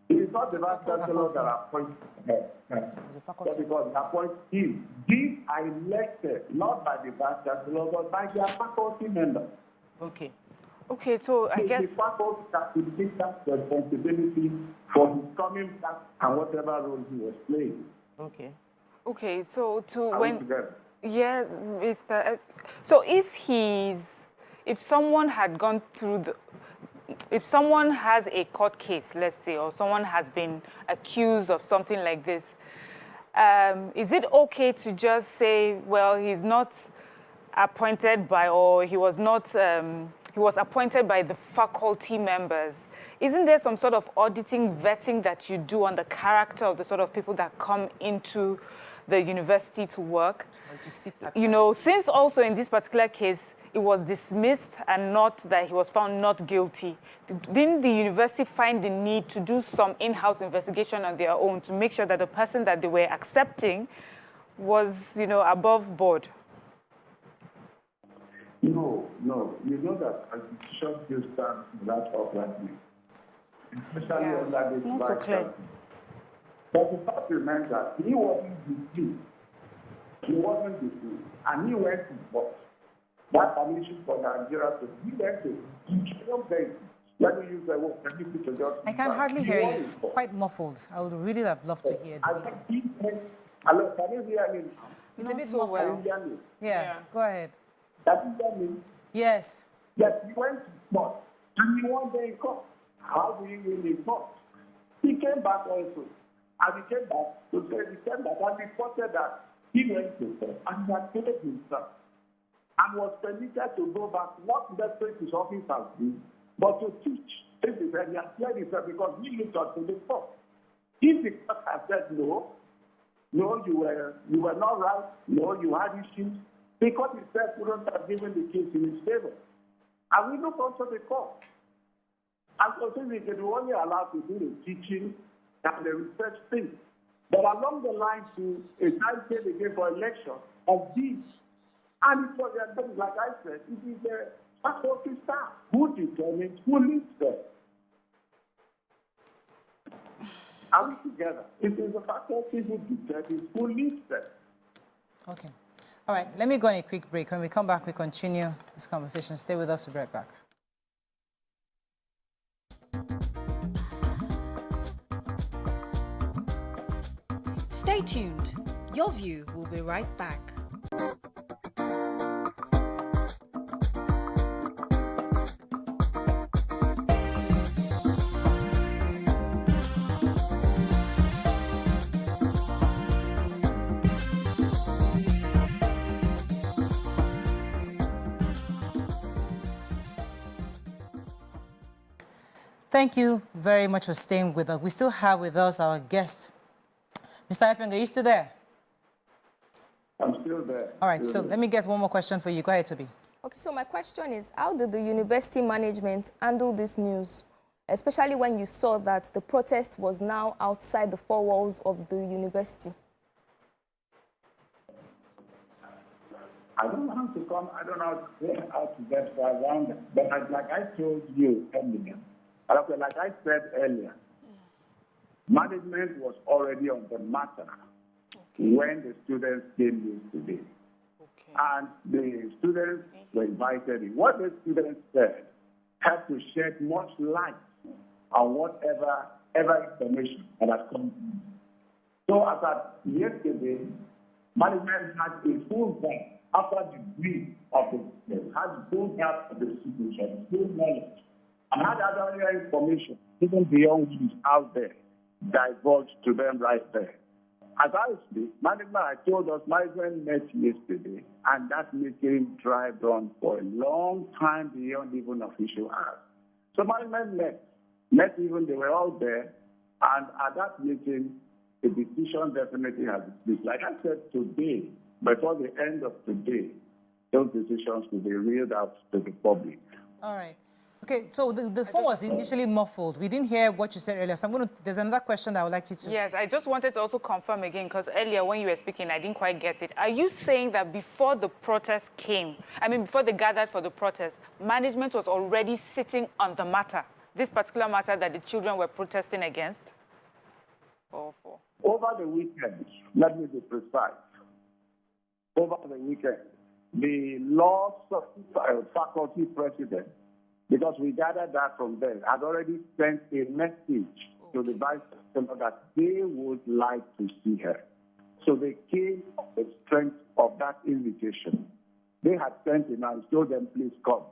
G: It is not the vice chancellor that appointed him, but because they appoint him. These are elected not by the vice chancellor, but by their faculty members.
B: Okay, so I guess
G: the faculty that will take that responsibility for his coming back and whatever role he was playing.
B: Okay, so yes, Mr. So if someone had gone through if someone has a court case, let's say, or someone has been accused of something like this, is it okay to just say, well, he's not appointed by, or he was not, he was appointed by the faculty members? Isn't there some sort of auditing, vetting that you do on the character of the sort of people that come into the university to work? You know, since also in this particular case, it was dismissed and not that he was found not guilty, didn't the university find the need to do some in-house investigation on their own to make sure that the person that they were accepting was, you know, above board?
G: No. You know that institutions still stand that uprightly. Especially under this
B: it's not so clear.
G: But the fact remains that he wasn't deceived. He wasn't deceived. And he went to court. That permission for Nigeria to he went to let me use the word.
A: I can hardly hear you. It's quite muffled. I would really have loved to hear this.
G: Hello, can you hear me?
A: It's a bit muffled. Yeah, go ahead.
G: Can you hear me?
A: Yes.
G: Yes, he went to court. And he won there in court. How do you win in court? He came back also. And he came back to say he came back and reported that he went to court and he had paid himself and was permitted to go back, not necessarily to his office as this, but to teach. This is when he had cleared himself because he looked up to the court. If the court had said no, you were not right, no, you had issues, because he said wouldn't have given the case in his favor. And we look also the court. And so since they were only allowed to do the teaching and the research thing. But along the line to a time came again for election of these. And it was like I said, it is the faculty staff who determines who leads them. Are we together? It is the faculty who determines who leads them.
A: Okay. All right, let me go on a quick break. When we come back, we continue this conversation. Stay with us. We'll be right back.
E: Stay tuned. Your View will be right back.
A: Thank you very much for staying with us. We still have with us our guest. Mr. Ifeng, are you still there?
G: I'm still there.
A: All right, so let me get one more question for you. Go ahead, Toby.
D: Okay, so my question is, how did the university management handle this news, especially when you saw that the protest was now outside the four walls of the university?
G: I don't know how to get around it, but like I told you earlier, Okay, like I said earlier, management was already on the matter when the students came yesterday. And the students were invited in. What the students said had to shed much light on whatever information that has come. So as at yesterday, management had a full grasp after the brief of the students, had a full grasp of the situation, full knowledge, and had other information, even beyond what is out there, divulged to them right there. As I speak, management, I told us, management met yesterday, and that meeting dragged on for a long time beyond even official hours. So management met even, they were all there, and at that meeting, the decision definitely has been, like I said today, before the end of today, those decisions will be reeled out to the public.
A: All right. Okay, so the phone was initially muffled. We didn't hear what you said earlier, so there's another question that I would like you to...
B: Yes, I just wanted to also confirm again, because earlier when you were speaking, I didn't quite get it. Are you saying that before the protest came, before they gathered for the protest, management was already sitting on the matter, this particular matter that the children were protesting against?
G: Over the weekend, let me be precise. Over the weekend, the law faculty president, because we gathered that from there, had already sent a message to the vice chancellor that they would like to see her. So they came on the strength of that invitation. They had sent him and told them, please come.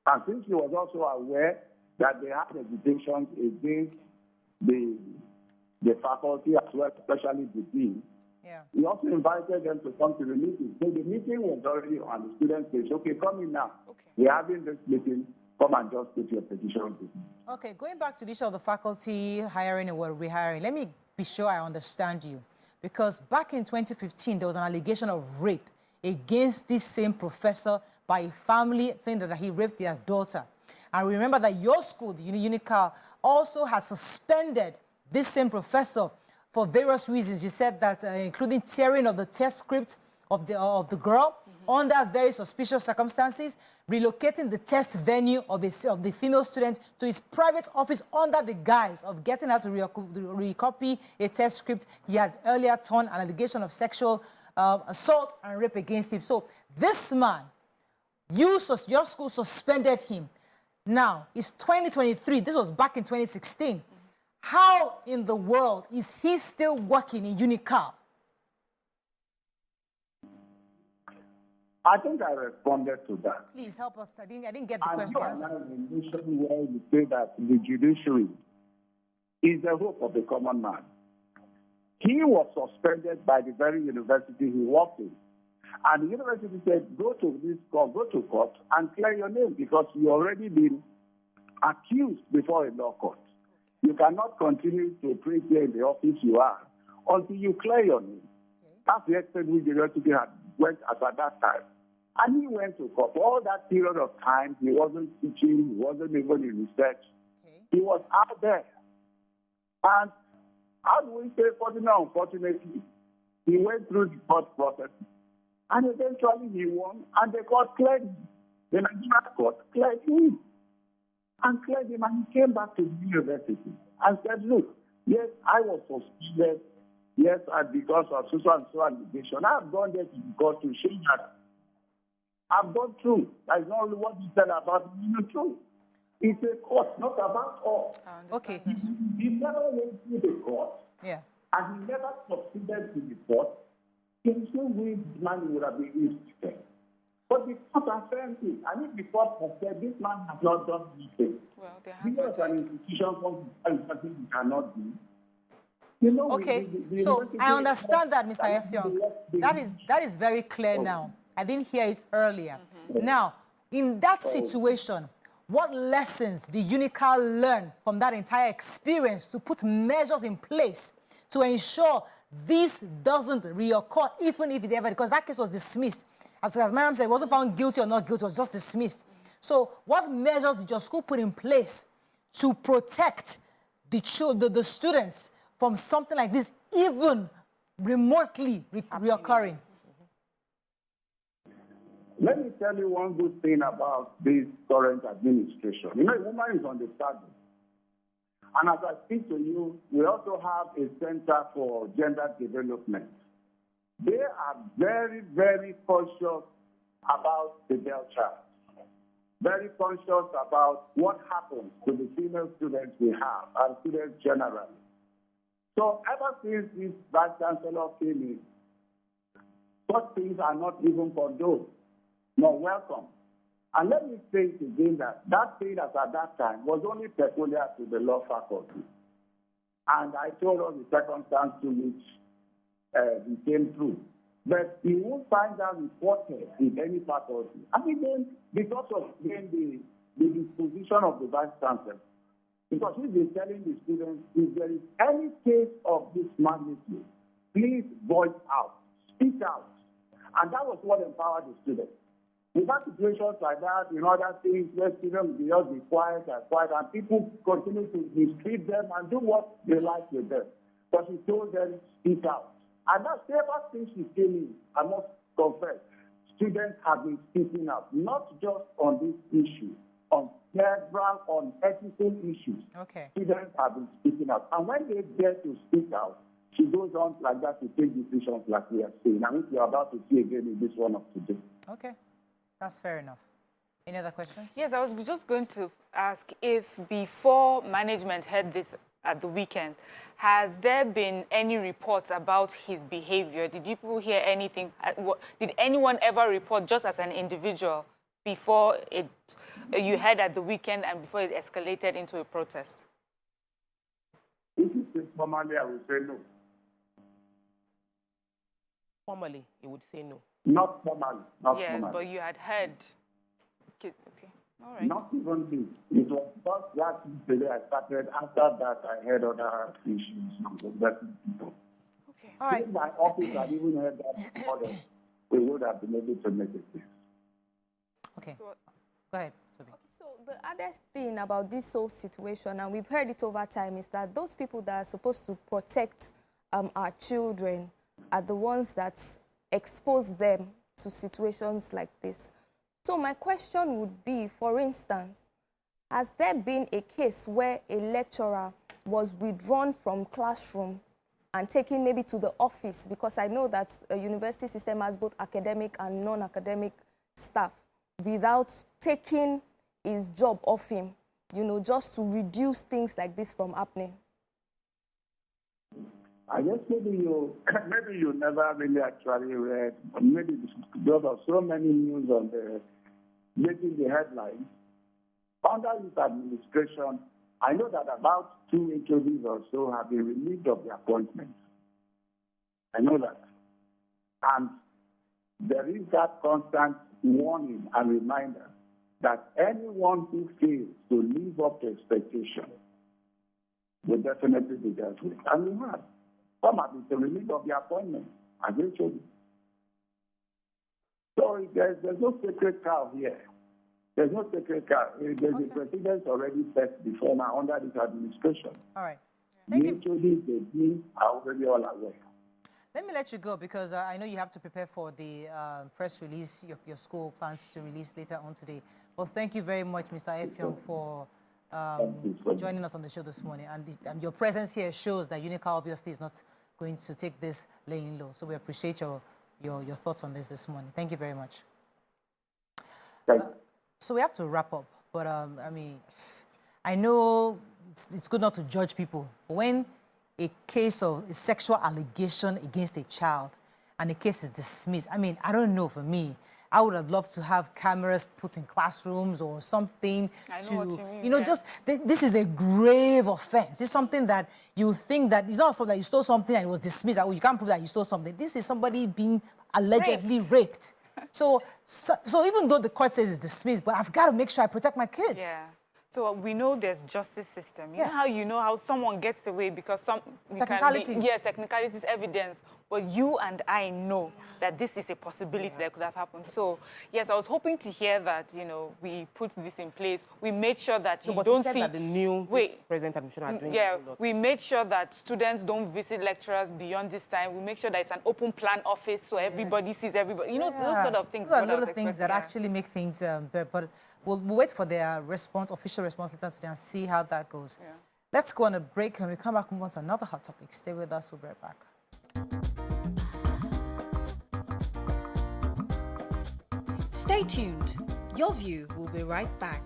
G: And since he was also aware that they had hesitations against the faculty as well, especially the dean, he also invited them to come to the meeting. So the meeting was already on. The students said, okay, come in now. We're having this meeting. Come and just put your petition.
A: Okay, going back to the issue of the faculty hiring and rehiring, let me be sure I understand you. Because back in 2015, there was an allegation of rape against this same professor by a family saying that he raped their daughter. And remember that your school, the UNICAL, also had suspended this same professor for various reasons. You said that including tearing of the test script of the girl, under very suspicious circumstances, relocating the test venue of the female student to his private office under the guise of getting her to recopy a test script. He had earlier turned an allegation of sexual assault and rape against him. So this man, your school suspended him. Now, it's 2023. This was back in 2016. How in the world is he still working in UNICAL?
G: I think I responded to that.
A: Please help us. I didn't get the question.
G: I'm not in a mission where you say that the judiciary is the hope of the common man. He was suspended by the very university he worked in. And the university said, go to court and clear your name because you already been accused before a law court. You cannot continue to operate here in the office you are until you clear your name. That's the extent which the university had went at that time. And he went to court. All that period of time, he wasn't teaching, he wasn't even in research. He was out there. And as we say, unfortunately, he went through the court process. And eventually he won, and the court cleared him. The Nigerian court cleared him. And cleared him, and he came back to the university and said, look, yes, I was suspended. Yes, and because of so and so allegation, I have gone there to the court to show that I've gone through. That's not only what you said about me, the truth. It's a court, not about all.
A: Okay.
G: He never went through the court.
A: Yeah.
G: And he never succeeded in the court. In some way, this man would have been reinstated. But the court affirmed it. And if the court has said this man has not done anything,
B: well, they have
G: because an institution comes to tell something he cannot do. You know,
A: okay, so I understand that, Mr. Effiong. That is very clear now. I didn't hear it earlier. Now, in that situation, what lessons did UNICAL learn from that entire experience to put measures in place to ensure this doesn't reoccur, even if it ever, because that case was dismissed. As Mariam said, it wasn't found guilty or not guilty, it was just dismissed. So what measures did your school put in place to protect the students from something like this, even remotely reoccurring?
G: Let me tell you one good thing about this current administration. You know, a woman is understanding. And as I speak to you, we also have a Center for Gender Development. They are very, very conscious about the girl child. Very conscious about what happens to the female students we have and students generally. So ever since this Vice Chancellor came in, such things are not even condoned, nor welcome. And let me say it again that thing at that time was only peculiar to the law faculty. And I told us the circumstance to which he came through. But you won't find that reported in any faculty. I mean, then, because of the disposition of the Vice Chancellor, because we've been telling the students, if there is any case of this magnitude, please voice out, speak out. And that was what empowered the students. We've had situations like that in other things where students will just be quiet, and people continue to mistreat them and do what they like with them. But she told them, speak out. And that's ever since she came in, I must confess, students have been speaking out, not just on this issue, on several unethical issues.
A: Okay. Students
G: have been speaking out. And when they dare to speak out, she goes on like that to take decisions like we are seeing. And which we are about to see again in this one of today.
A: Okay. That's fair enough. Any other questions?
B: Yes, I was just going to ask if before management heard this at the weekend, has there been any reports about his behavior? Did people hear anything? Did anyone ever report just as an individual before you heard at the weekend and before it escalated into a protest?
G: If you say formally, I would say no.
C: Formally, you would say no.
G: Not formally. Not
B: yes,
G: formally.
B: but you had heard. Okay, all right.
G: Not even this. It was just that day I started. After that, I heard other issues.
B: Okay.
A: All right.
G: If my office had even heard that before, we would have been able to make it.
A: Okay. So, go ahead, Toby.
D: Okay, so the hardest thing about this whole situation, and we've heard it over time, is that those people that are supposed to protect our children are the ones that expose them to situations like this. So my question would be, for instance, has there been a case where a lecturer was withdrawn from classroom and taken maybe to the office? Because I know that a university system has both academic and non-academic staff, without taking his job off him, you know, just to reduce things like this from happening?
G: I guess maybe you never really actually read, or maybe because of so many news on the making the headlines. Under his administration, I know that about 2 HODs or so have been relieved of their appointments. I know that. And there is that constant warning and reminder that anyone who fails to live up to expectation will definitely be dealt with. And we have. Some have been relieved of their appointment, as they told you. So there's no sacred cow here. There's no sacred cow. There's a precedent already set before now under this administration.
A: All right.
G: The HODs are already all aware.
A: Let me let you go because I know you have to prepare for the press release your school plans to release later on today. Well, thank you very much, Mr. Effiong, for joining us on the show this morning. And your presence here shows that UNICAL obviously is not going to take this laying low. So we appreciate your thoughts on this morning. Thank you very much. So we have to wrap up. But, I mean, I know it's good not to judge people. But when a case of a sexual allegation against a child and the case is dismissed, I mean, I don't know, for me, I would have loved to have cameras put in classrooms or something.
B: I know what you mean,
A: you know, just this is a grave offense. It's something that you think that it's not something that you stole something and it was dismissed. Oh, you can't prove that you stole something. This is somebody being allegedly raped. So even though the court says it's dismissed, but I've got to make sure I protect my kids.
B: Yeah. So we know there's justice system. You know how someone gets away because technicalities, evidence, but you and I know that this is a possibility that could have happened. So, yes, I was hoping to hear that, you know, we put this in place. We made sure that you don't see...
C: that the new present administration are doing
B: yeah,
C: a lot.
B: we made sure that students don't visit lecturers beyond this time. We make sure that it's an open plan office so everybody sees everybody. You know, those sort of things.
A: Those are a lot of things that actually make things better. But we'll wait for their response, official response later today, and see how that goes. Yeah. Let's go on a break. When we come back, move on to another hot topic. Stay with us. We'll be right back.
E: Stay tuned. Your View will be right back.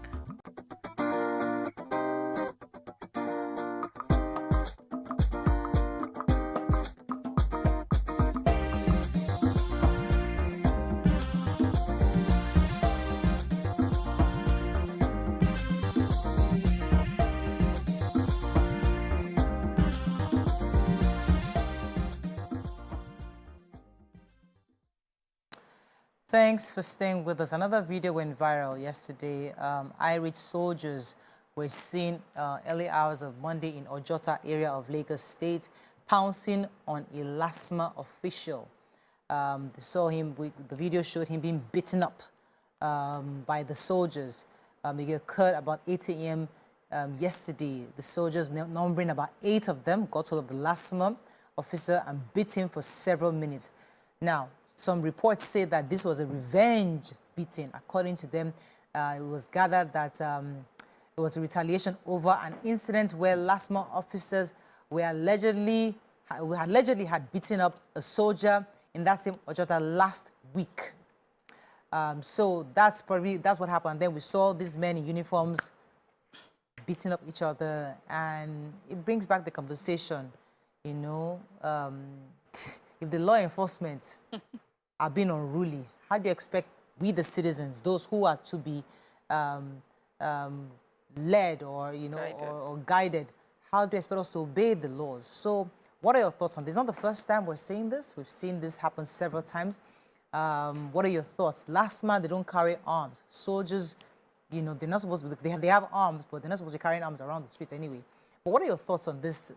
A: Thanks for staying with us. Another video went viral yesterday. Irish soldiers were seen early hours of Monday in Ojota area of Lagos State, pouncing on a LASMA official. They saw him, the video showed him being beaten up by the soldiers. It occurred about 8 a.m. Yesterday. The soldiers, numbering about 8 of them, got hold of the LASMA officer and beat him for several minutes. Now, some reports say that this was a revenge beating. According to them, it was gathered that it was a retaliation over an incident where LASMA officers were allegedly had beaten up a soldier in that same Ojota last week. So that's what happened. Then we saw these men in uniforms beating up each other, and it brings back the conversation, you know, if the law enforcement are being unruly, how do you expect we, the citizens, those who are to be led or, you know, or guided, how do you expect us to obey the laws? So what are your thoughts on this? It's not the first time we're saying this. We've seen this happen several times. What are your thoughts? LASMA, they don't carry arms. Soldiers, you know, they're not supposed to, they have arms, but they're not supposed to be carrying arms around the streets anyway. But what are your thoughts on this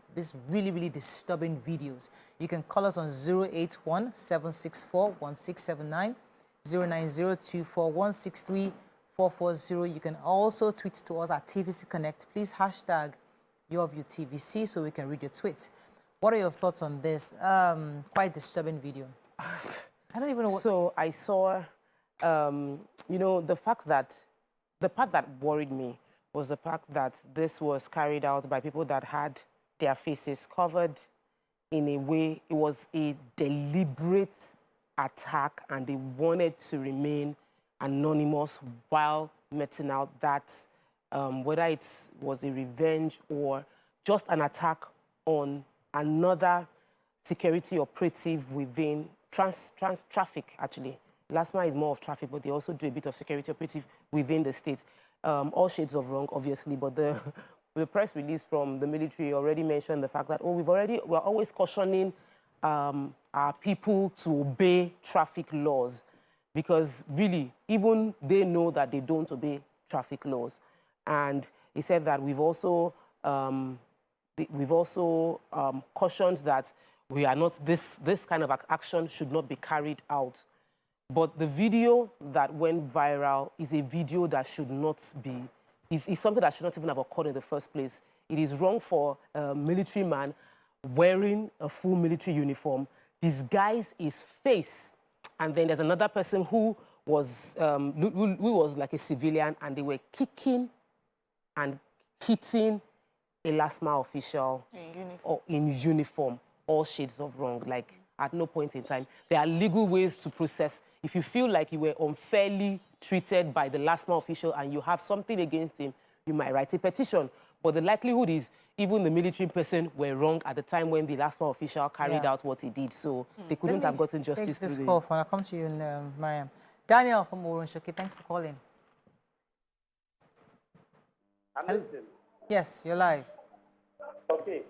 A: really, really disturbing videos? You can call us on 081-764-1679, 090-241-63440. You can also tweet to us at TVC Connect. Please hashtag YourViewTVC so we can read your tweets. What are your thoughts on this quite disturbing video? I don't even know what...
C: So I saw, you know, the part that worried me was the fact that this was carried out by people that had their faces covered in a way. It was a deliberate attack, and they wanted to remain anonymous while meting out that, whether it was a revenge or just an attack on another security operative within traffic, actually. LASMA is more of traffic, but they also do a bit of security operative within the state. All shades of wrong, obviously, but the press release from the military already mentioned the fact that, we're always cautioning our people to obey traffic laws, because really, even they know that they don't obey traffic laws. And he said that we've also cautioned that we are not, this kind of action should not be carried out. But the video that went viral is a video that should not be, is something that should not even have occurred in the first place. It is wrong for a military man wearing a full military uniform, disguise his face, and then there's another person who was like a civilian, and they were kicking and hitting a LASMA official in uniform, all shades of wrong, like at no point in time. There are legal ways to process. If you feel like you were unfairly treated by the LASMA official and you have something against him, you might write a petition. But the likelihood is even the military person were wrong at the time when the LASMA official carried out what he did. So they couldn't have gotten justice.
A: Take this call for. I'll come to you, Mariam. Daniel from Oronshoki, thanks for calling.
H: I'm listening.
A: Yes, you're live.
H: Okay.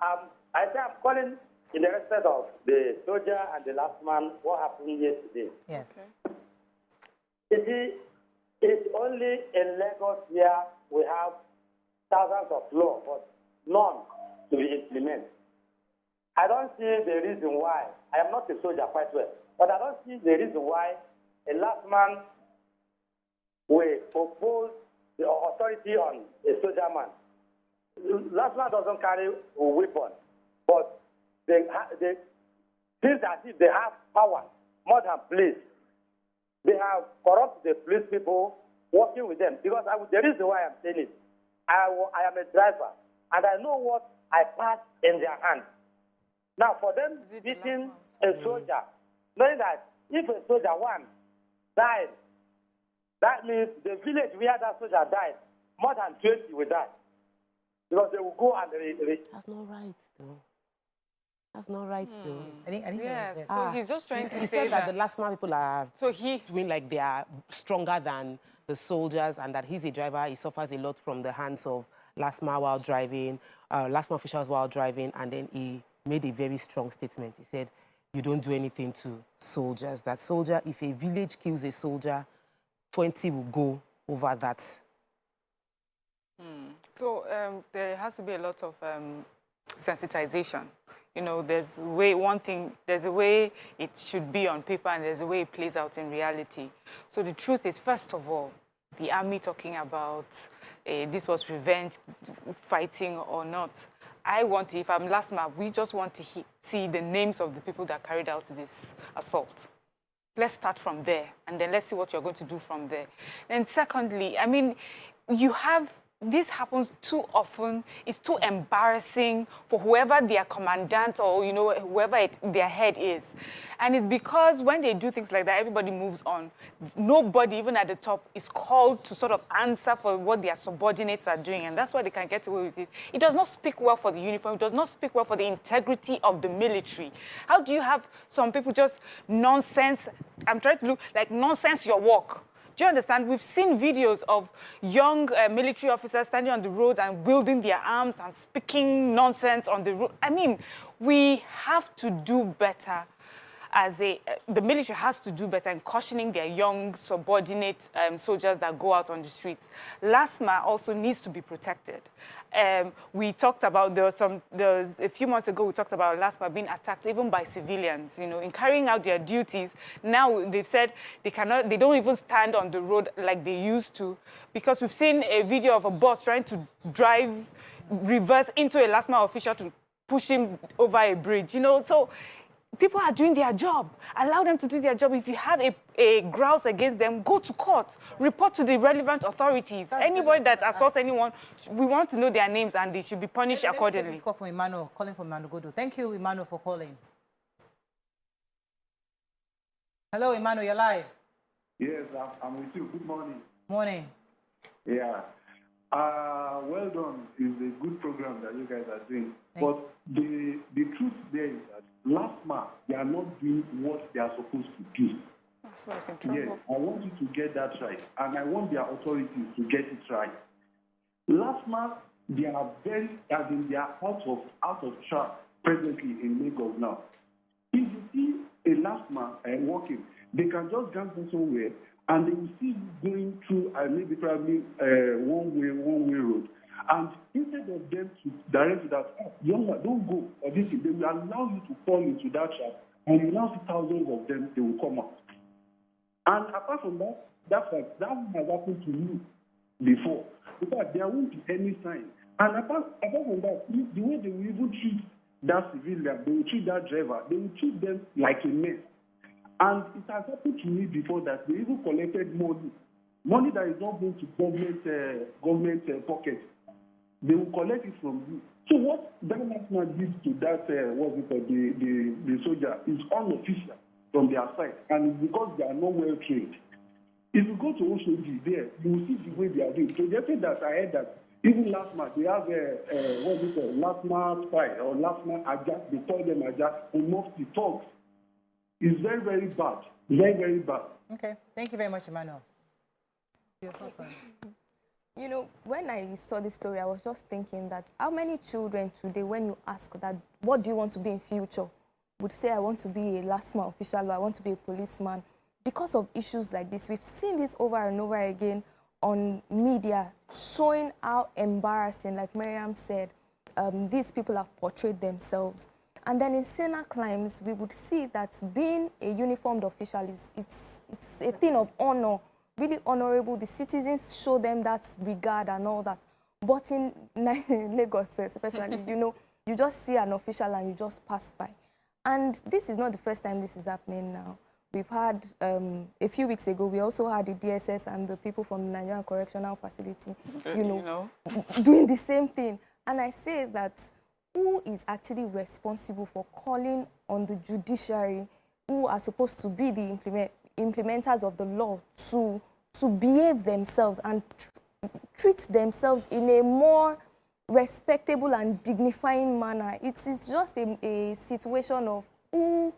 H: I think I'm calling in the respect of the soldier and the last man, what happened yesterday.
A: Yes.
H: Okay. It's only in Lagos where we have thousands of laws, but none to be implemented. I don't see the reason why. I am not a soldier quite well, but I don't see the reason why a last man will oppose the authority on a soldier man. Last man doesn't carry a weapon, but they feel as if they have power more than police. They have corrupted the police people working with them. Because the reason why I'm saying it, I am a driver, and I know what I pass in their hands. Now, for them beating a soldier, knowing that if a soldier one died, that means the village where that soldier died, more than 20 will die. Because they will go and
C: That's not right, though. That's not right, though.
A: I think
B: Yes.
A: that's it.
B: So he's just trying to
C: He
B: say
C: said that the last man people are doing like they are stronger than the soldiers, and that he's a driver. He suffers a lot from the hands of last man while driving, last man officials while driving, and then he made a very strong statement. He said, you don't do anything to soldiers. That soldier, if a village kills a soldier, 20 will go over that.
B: So there has to be a lot of sensitization. You know, there's a way it should be on paper, and there's a way it plays out in reality. So the truth is, first of all, the army talking about this was revenge fighting or not. If I'm last man, we just want to see the names of the people that carried out this assault. Let's start from there, and then let's see what you're going to do from there. And secondly, I mean, this happens too often. It's too embarrassing for whoever their commandant or, you know, whoever their head is. And it's because when they do things like that, everybody moves on. Nobody, even at the top, is called to sort of answer for what their subordinates are doing. And that's why they can get away with it. It does not speak well for the uniform. It does not speak well for the integrity of the military. How do you have some people just nonsense? I'm trying to look like nonsense your work. Do you understand? We've seen videos of young military officers standing on the roads and wielding their arms and speaking nonsense on the road. I mean, we have to do better the military has to do better in cautioning their young subordinate soldiers that go out on the streets. LASMA also needs to be protected. We talked about, a few months ago, we talked about LASMA being attacked even by civilians, you know, in carrying out their duties. Now they've said they don't even stand on the road like they used to, because we've seen a video of a bus trying to reverse into a LASMA official to push him over a bridge, you know, so people are doing their job. Allow them to do their job. If you have a grouse against them, go to court. Report to the relevant authorities. Anybody that assaults anyone, we want to know their names, and they should be punished accordingly.
A: Let's call from Emmanuel, calling from Manogodo. Thank you, Emmanuel, for calling. Hello, Emmanuel, you're live.
G: Yes, I'm with you. Good morning.
A: Morning.
G: Yeah. Well done. It's a good program that you guys are doing. But the truth there is that last month, they are not doing what they are supposed to do.
B: That's why it's in trouble.
G: Yes, I want you to get that right. And I want their authorities to get it right. Last month, they are they are out of track presently in Lagos now. If you see a last man walking, they can just jump in somewhere and they will see you going through maybe probably one-way road. And instead of them to direct you that, oh, young man, don't go, or this, they will allow you to fall into that trap, and you now see thousands of them, they will come out. And apart from that, that has happened to you before. In fact, there won't be any sign. And apart from that, the way they will even treat that civilian, they will treat that driver, they will treat them like a mess. And it has happened to me before that they even collected money that is not going to government pockets. They will collect it from you. So what that man did to that, the soldier is unofficial from their side, and it's because they are not well trained. If you go to Oshoji there, you will see the way they are doing. So they say that I heard that even last month they have last month spy or last month Aja, they call them Aja, and mostly talks. It's very, very bad. Very, very bad.
A: Okay. Thank you very much, Emmanuel. Your thoughts on it?
D: You know, when I saw this story, I was just thinking that how many children today, when you ask that, what do you want to be in future, would say, I want to be a LASMA official, or I want to be a policeman. Because of issues like this, we've seen this over and over again on media, showing how embarrassing, like Miriam said, these people have portrayed themselves. And then in saner climes, we would see that being a uniformed official it's a thing of honor, really honorable. The citizens show them that regard and all that. But in Lagos, especially, you know, you just see an official and you just pass by. And this is not the first time this is happening now. We've had, a few weeks ago, we also had the DSS and the people from the Nigerian Correctional Facility, you know, doing the same thing. And I say that who is actually responsible for calling on the judiciary, who are supposed to be the implementers of the law, to behave themselves and treat themselves in a more respectable and dignifying manner? It is just a situation of who,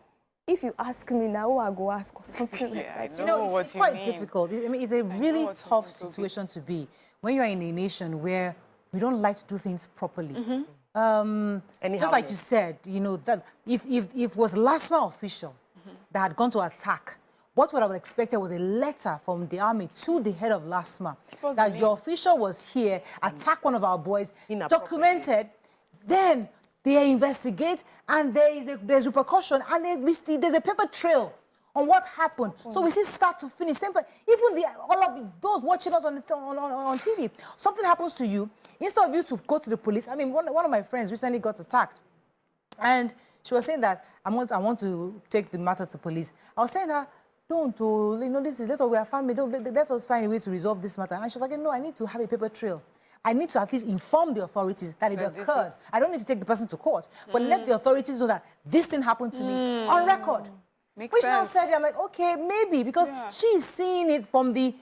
D: if you ask me now, who I go ask or something like that.
A: You know, it's quite difficult. I mean, it's a really tough situation to be when you are in a nation where we don't like to do things properly. Just like you said, you know, that if it was LASMA official that had gone to attack, what would I have expected was a letter from the army to the head of LASMA that your official was here, attacked one of our boys, documented, then they investigate, and there's repercussion, and there's a paper trail on what happened. So we see start to finish. Same thing. Even all of those watching us on TV, something happens to you, instead of you to go to the police. I mean, one of my friends recently got attacked, and she was saying that I want to take the matter to police. I was saying her, don't, you know, this is little, we are family, let us find a way to resolve this matter. And she was like, no, I need to have a paper trail. I need to at least inform the authorities that it occurred. I don't need to take the person to court, but let the authorities know that this thing happened to me on record. Which now said, I'm like, okay, maybe, because she's seeing it from the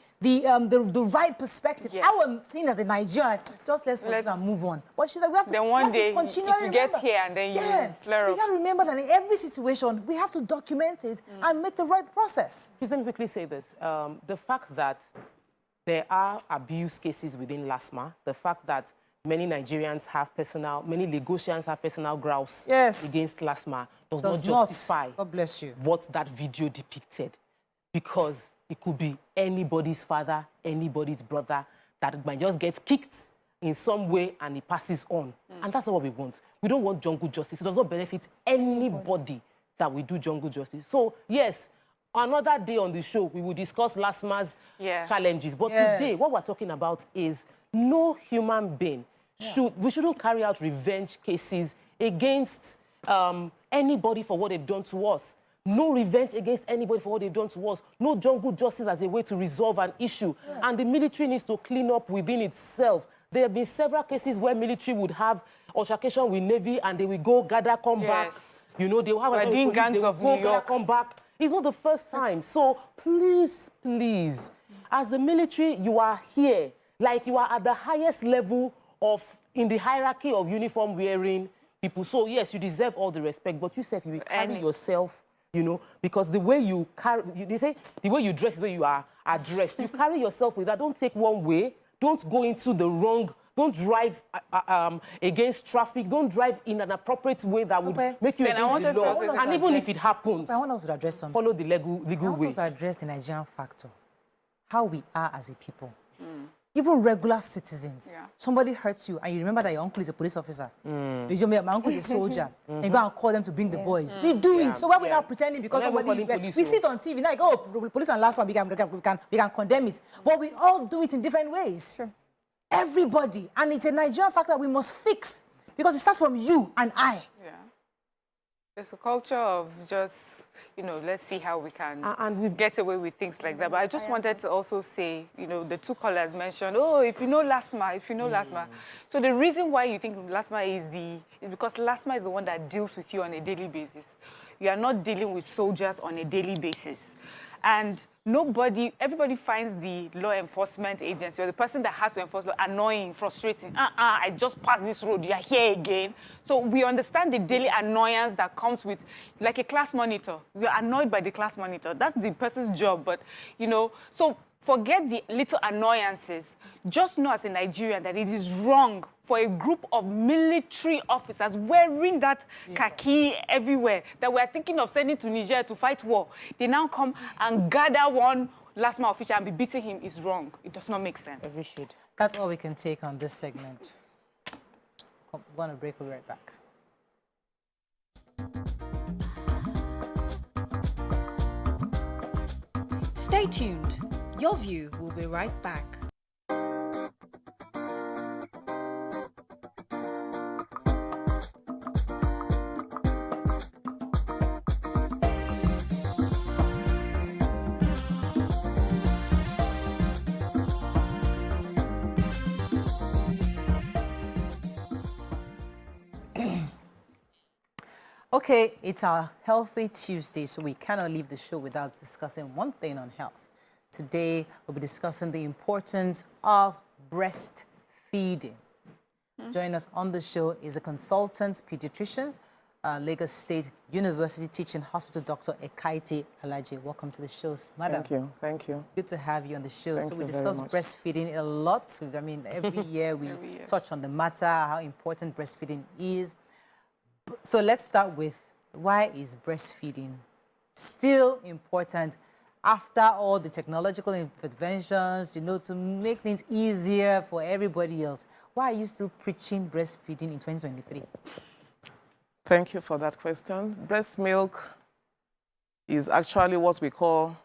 A: right perspective. I was seen as a Nigerian, just let's forgive and move on. But she's like, we have to,
B: then one day,
A: continually
B: if you get here and then you flare up.
A: We got to remember that in every situation, we have to document it and make the right process.
C: Please let me quickly say this. The fact that there are abuse cases within LASMA, the fact that many Nigerians have many Lagosians have personal grouse against LASMA does not justify
A: God bless you.
C: what that video depicted. Because it could be anybody's father, anybody's brother that might just get kicked in some way and it passes on. And that's not what we want. We don't want jungle justice. It does not benefit anybody that we do jungle justice. So, yes, another day on the show, we will discuss LASMA's challenges. But today, what we're talking about is no human being we shouldn't carry out revenge cases against anybody for what they've done to us. No revenge against anybody for what they've done to us. No jungle justice as a way to resolve an issue. And the military needs to clean up within itself. There have been several cases where military would have altercation with Navy and they will go, gather, come back. You know, they will have
B: We're doing gangs of New York.
C: Come back. It's not the first time. So please, please, as the military, you are here. Like you are at the highest level in the hierarchy of uniform wearing people. So yes, you deserve all the respect, but you said you will carry yourself, you know, because the way you carry, they say the way you dress is the way you are dressed. You carry yourself with that. Don't take one way. Don't go into the wrong. Don't drive against traffic. Don't drive in an appropriate way that would make you against the law. And even if it happens,
A: I want us to address something.
C: Follow the legal way.
A: I want us to address the Nigerian factor, how we are as a people. Even regular citizens. Somebody hurts you and you remember that your uncle is a police officer. My uncle is a soldier. And you go and call them to bring the boys. We do it. So why are we not pretending because somebody... We sit on TV, like, oh, police and last one, we can condemn it. But we all do it in different ways.
D: Sure.
A: Everybody. And it's a Nigerian factor we must fix because it starts from you and I.
B: There's a culture of just, you know, let's see how we can get away with things like that. But I just wanted to also say, you know, the two callers mentioned, oh, if you know LASMA, LASMA. So the reason why you think LASMA is because LASMA is the one that deals with you on a daily basis. You are not dealing with soldiers on a daily basis. And everybody finds the law enforcement agency or the person that has to enforce law annoying, frustrating. I just passed this road, you're here again. So we understand the daily annoyance that comes with, like a class monitor. We're annoyed by the class monitor. That's the person's job, but, you know, so forget the little annoyances. Just know as a Nigerian that it is wrong for a group of military officers wearing that khaki everywhere that we're thinking of sending to Niger to fight war. They now come and gather one LASMA official and be beating him is wrong. It does not make sense.
C: We should.
A: That's all we can take on this segment. We're going to break. We'll be right back.
E: Stay tuned. Your View will be right back.
A: Okay, it's our Healthy Tuesday, so we cannot leave the show without discussing one thing on health. Today, we'll be discussing the importance of breastfeeding. Joining us on the show is a consultant pediatrician, Lagos State University Teaching Hospital, Dr. Ekaite Alaje. Welcome to the show, madam.
I: Thank you.
A: Good to have you on the show.
I: Thank
A: so we
I: you
A: discuss
I: very much.
A: breastfeeding a lot. I mean, every year we touch on the matter, how important breastfeeding is. So let's start with, why is breastfeeding still important after all the technological interventions, to make things easier for everybody else? Why are you still preaching breastfeeding in 2023?
I: Thank you for that question. Breast milk is actually what we call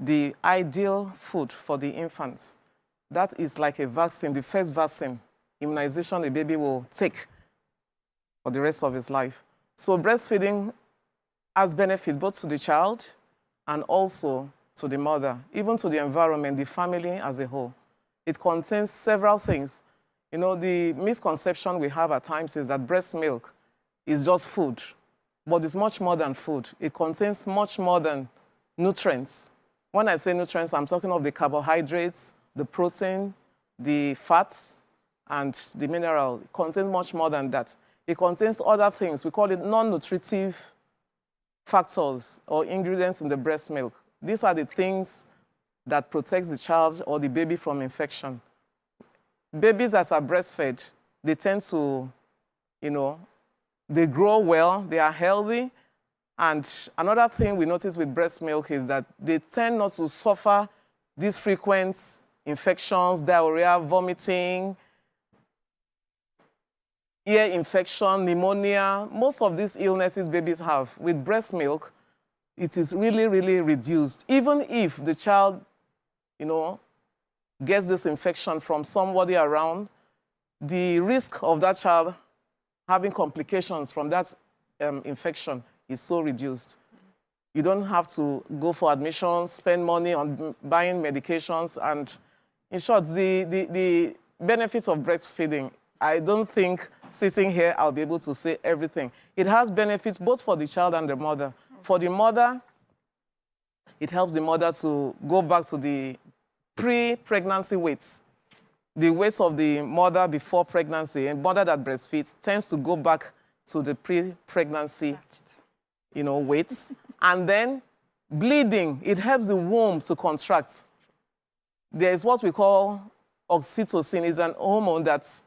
I: the ideal food for the infants. That is like a vaccine, the first vaccine, immunization a baby will take for the rest of his life. So breastfeeding has benefits both to the child and also to the mother, even to the environment, the family as a whole. It contains several things. The misconception we have at times is that breast milk is just food, but it's much more than food. It contains much more than nutrients. When I say nutrients, I'm talking of the carbohydrates, the protein, the fats, and the mineral. It contains much more than that. It contains other things. We call it non-nutritive factors or ingredients in the breast milk. These are the things that protects the child or the baby from infection. Babies as are breastfed, they tend to, they grow well, they are healthy. And another thing we notice with breast milk is that they tend not to suffer these frequent infections, diarrhea, vomiting, ear infection, pneumonia. Most of these illnesses babies have. With breast milk, it is really, really reduced. Even if the child, gets this infection from somebody around, the risk of that child having complications from that infection is so reduced. You don't have to go for admissions, spend money on buying medications, and in short, the benefits of breastfeeding, I don't think sitting here I'll be able to say everything. It has benefits both for the child and the mother. For the mother, it helps the mother to go back to the pre-pregnancy weight. The weight of the mother before pregnancy, and mother that breastfeeds tends to go back to the pre-pregnancy, weights. And then bleeding, it helps the womb to contract. There is what we call oxytocin. It's an hormone that's,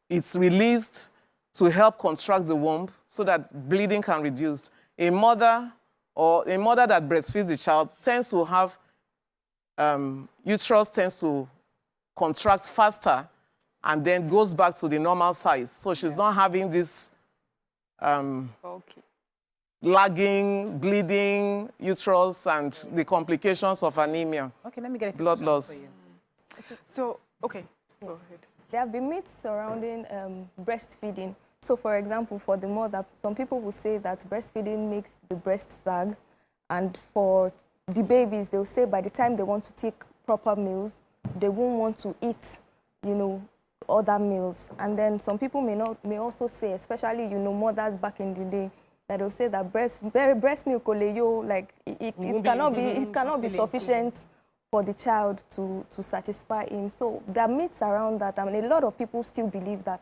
I: it's released to help contract the womb so that bleeding can reduce. A mother that breastfeeds the child tends to have, uterus tends to contract faster and then goes back to the normal size. So she's not having this lagging, bleeding uterus and the complications of anemia.
A: Okay, let me get a
I: blood loss.
B: So, okay, go ahead.
D: There have been myths surrounding breastfeeding. So, for example, for the mother, some people will say that breastfeeding makes the breast sag. And for the babies, they'll say by the time they want to take proper meals, they won't want to eat, other meals. And then some people may also say, especially, mothers back in the day, that they'll say that breast milk, it cannot be sufficient for the child to satisfy him. So there are myths around that, and a lot of people still believe that.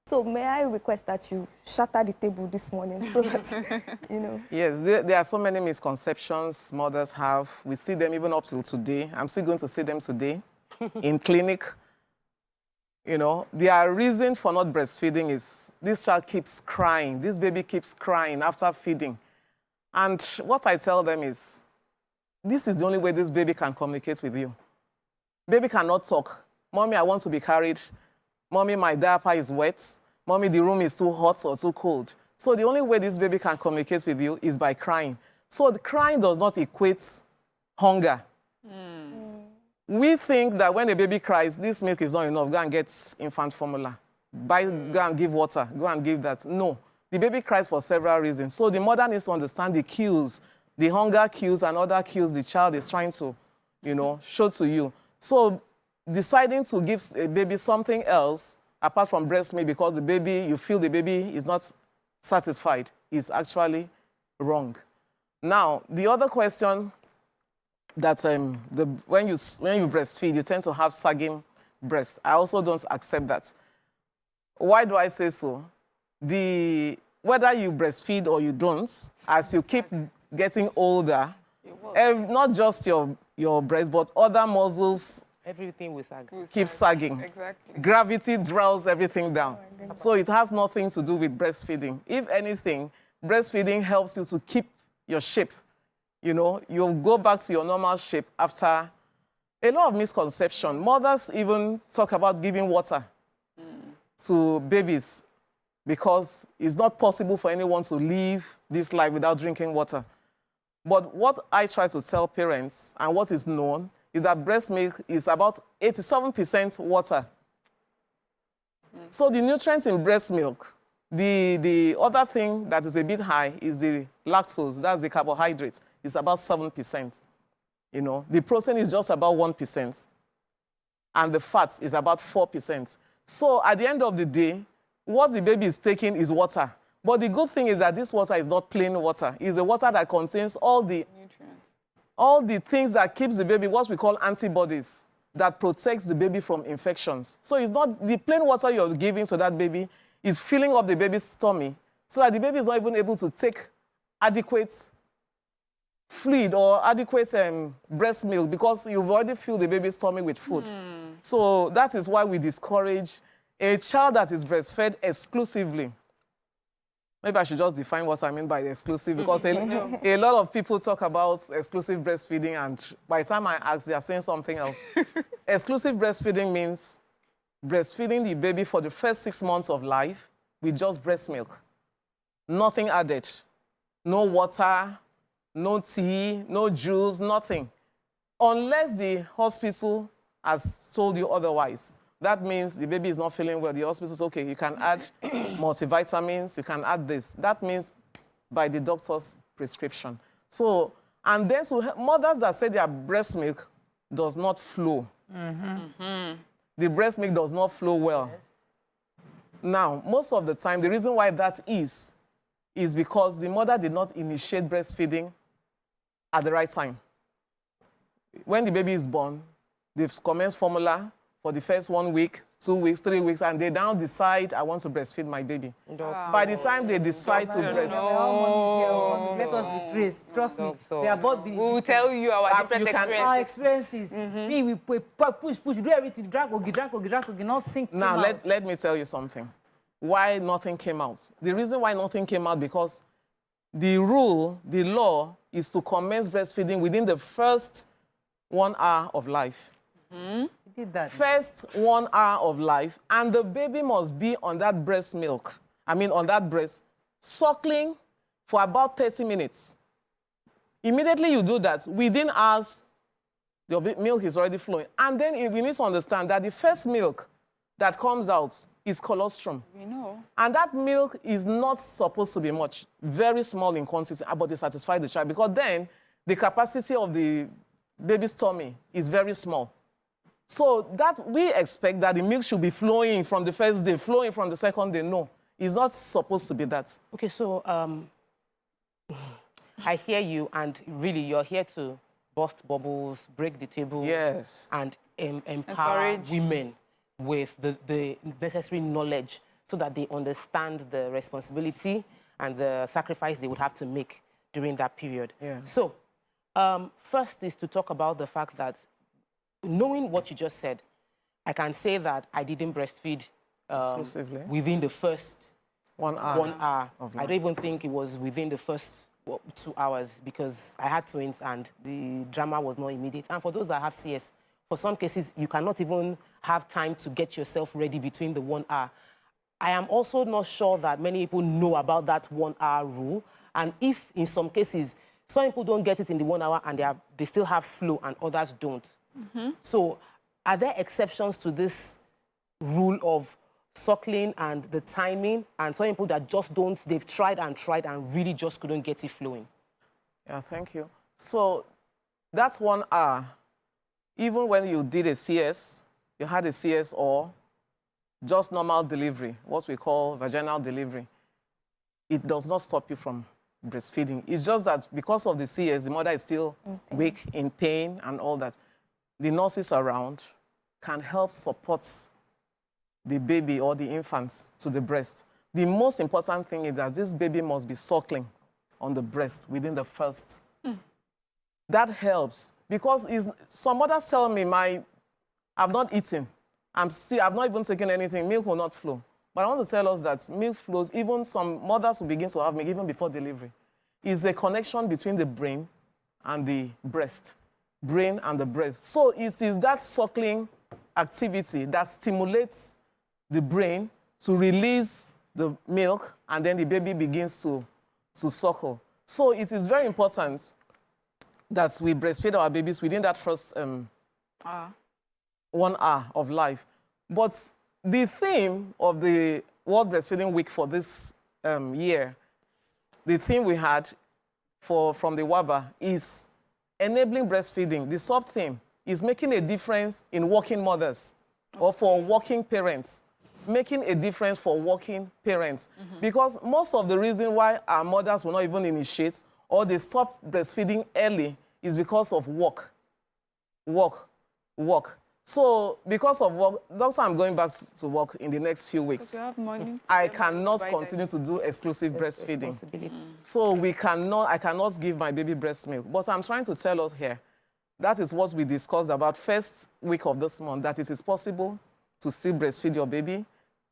D: So may I request that you shatter the table this morning so that,
I: Yes, there are so many misconceptions mothers have. We see them even up till today. I'm still going to see them today in clinic. Their reason for not breastfeeding is this child keeps crying. This baby keeps crying after feeding. And what I tell them is, this is the only way this baby can communicate with you. Baby cannot talk. Mommy, I want to be carried. Mommy, my diaper is wet. Mommy, the room is too hot or too cold. So the only way this baby can communicate with you is by crying. So the crying does not equate hunger. We think that when a baby cries, this milk is not enough. Go and get infant formula. Go and give water. Go and give that. No. The baby cries for several reasons. So the mother needs to understand the cues, the hunger cues and other cues the child is trying to, show to you. So deciding to give a baby something else apart from breast milk because you feel the baby is not satisfied is actually wrong. Now, the other question that when you breastfeed, you tend to have sagging breasts. I also don't accept that. Why do I say so? Whether you breastfeed or you don't, as you keep getting older, not just your breast, but other muscles,
C: everything will sag.
I: Keep sagging.
B: Exactly.
I: Gravity draws everything down. So it has nothing to do with breastfeeding. If anything, breastfeeding helps you to keep your shape. You'll go back to your normal shape after a lot of misconception. Mothers even talk about giving water to babies because it's not possible for anyone to live this life without drinking water. But what I try to tell parents, and what is known, is that breast milk is about 87% water. So the nutrients in breast milk, the other thing that is a bit high is the lactose, that's the carbohydrate. It's about 7%. The protein is just about 1%. And the fat is about 4%. So at the end of the day, what the baby is taking is water. But the good thing is that this water is not plain water. It's a water that contains all the nutrients, all the things that keeps the baby, what we call antibodies, that protects the baby from infections. So it's not the plain water you're giving to that baby is filling up the baby's tummy so that the baby is not even able to take adequate fluid or adequate breast milk because you've already filled the baby's tummy with food. So that is why we discourage a child that is breastfed exclusively. Maybe I should just define what I mean by exclusive because a lot of people talk about exclusive breastfeeding and by the time I ask, they are saying something else. Exclusive breastfeeding means breastfeeding the baby for the first 6 months of life with just breast milk. Nothing added. No water, no tea, no juice, nothing. Unless the hospital has told you otherwise. That means the baby is not feeling well. The hospital says, okay, you can add multivitamins, you can add this. That means by the doctor's prescription. So, and then so mothers that say their breast milk does not flow. The breast milk does not flow well. Yes. Now, most of the time, the reason why that is because the mother did not initiate breastfeeding at the right time. When the baby is born, they've commenced formula for the first 1 week, 2 weeks, 3 weeks, and they now decide, I want to breastfeed my baby. By the time they decide to breastfeed...
A: Let us be praised. Trust me. We are both
B: we will tell you our different experiences.
A: Our experiences. Me, we push, do everything. Drag, not think.
I: Now, let me tell you something. Why nothing came out? The reason why nothing came out because the rule, the law, is to commence breastfeeding within the first 1 hour of life.
A: Did that.
I: First 1 hour of life, and the baby must be on that breast milk. On that breast, suckling for about 30 minutes. Immediately you do that, within hours, your milk is already flowing. And then we need to understand that the first milk that comes out is colostrum.
B: We know.
I: And that milk is not supposed to be much, very small in quantity, but it satisfies the child because then the capacity of the baby's tummy is very small. So that we expect that the milk should be flowing from the first day, flowing from the second day. No, it's not supposed to be that.
C: Okay, so I hear you, and really you're here to burst bubbles, break the table,
I: yes,
C: and empower women with the necessary knowledge so that they understand the responsibility and the sacrifice they would have to make during that period.
I: Yeah.
C: So first is to talk about the fact that knowing what you just said, I can say that I didn't breastfeed
I: exclusively
C: within the first
I: 1 hour.
C: 1 hour. I don't even think it was within the first 2 hours because I had twins and the drama was not immediate. And for those that have CS, for some cases, you cannot even have time to get yourself ready between the 1 hour. I am also not sure that many people know about that 1 hour rule. And if in some cases, some people don't get it in the 1 hour and they still have flow and others don't. So are there exceptions to this rule of suckling and the timing, and some people that just don't, they've tried and really just couldn't get it flowing?
I: Yeah, thank you. So that's 1 hour. Even when you did a CS, you had a CS or just normal delivery, what we call vaginal delivery, it does not stop you from breastfeeding. It's just that because of the CS, the mother is still weak, in pain and all that. The nurses around can help support the baby or the infants to the breast. The most important thing is that this baby must be suckling on the breast within the first. That helps because some mothers tell me, I've not eaten. I've not even taken anything. Milk will not flow. But I want to tell us that milk flows, even some mothers will begin to have milk even before delivery. It's a connection between the brain and the breast. Brain and the breast. So it is that suckling activity that stimulates the brain to release the milk, and then the baby begins to suckle. So it is very important that we breastfeed our babies within that first 1 hour of life. But the theme of the World Breastfeeding Week for this year, the theme we had from the WABA is enabling breastfeeding. The sub-theme is making a difference in working mothers or for working parents, making a difference for working parents. Because most of the reason why our mothers will not even initiate or they stop breastfeeding early is because of work. So because of work, doctor, I'm going back to work in the next few weeks.
B: You have money.
I: I cannot continue to do exclusive breastfeeding. So I cannot give my baby breast milk. But I'm trying to tell us here, that is what we discussed about first week of this month, that it is possible to still breastfeed your baby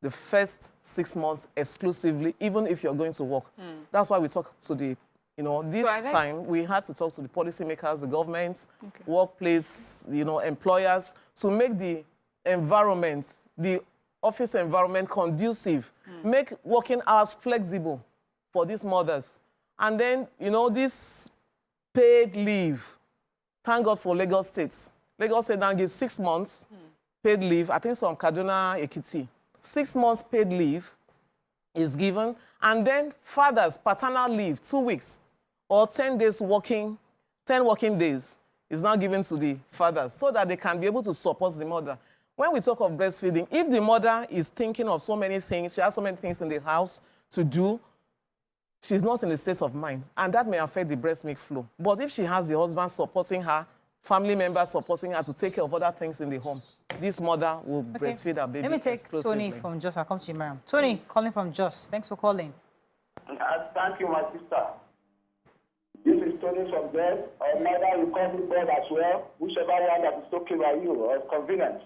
I: the first 6 months exclusively, even if you're going to work. That's why we talk to the, this time we had to talk to the policymakers, the government, workplace, employers, to make the environment, the office environment conducive, make working hours flexible for these mothers. And then, this paid leave, thank God for Lagos State. Lagos State now gives 6 months paid leave. I think some Kaduna, Ekiti. 6 months paid leave is given. And then fathers, paternal leave, 2 weeks or 10 days working, 10 working days is now given to the fathers so that they can be able to support the mother. When we talk of breastfeeding, if the mother is thinking of so many things, she has so many things in the house to do, she's not in a state of mind, and that may affect the breast milk flow. But if she has the husband supporting her, family members supporting her to take care of other things in the home, this mother will breastfeed her baby.
A: Let me take Tony from Jos. I'll come to you, Mariam. Tony, calling from Jos. Thanks for calling.
G: Thank you, my sister. This is Tony from there. Or mother, you call me God as well. Whichever one that is okay by you or convenient.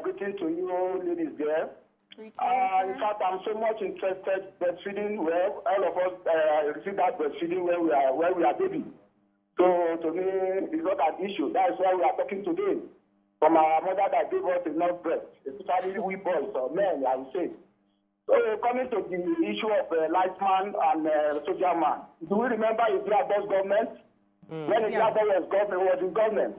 G: Greeting to you, ladies there. In fact, I'm so much interested in breastfeeding. Well, all of us receive that breastfeeding when we are baby. So to me, it's not an issue. That is why we are talking today. From our mother that gave us enough breast, especially we boys or men, I would say. So coming to the issue of lightman and soldier man, do we remember Idiabo's government? When Idiabo was in government.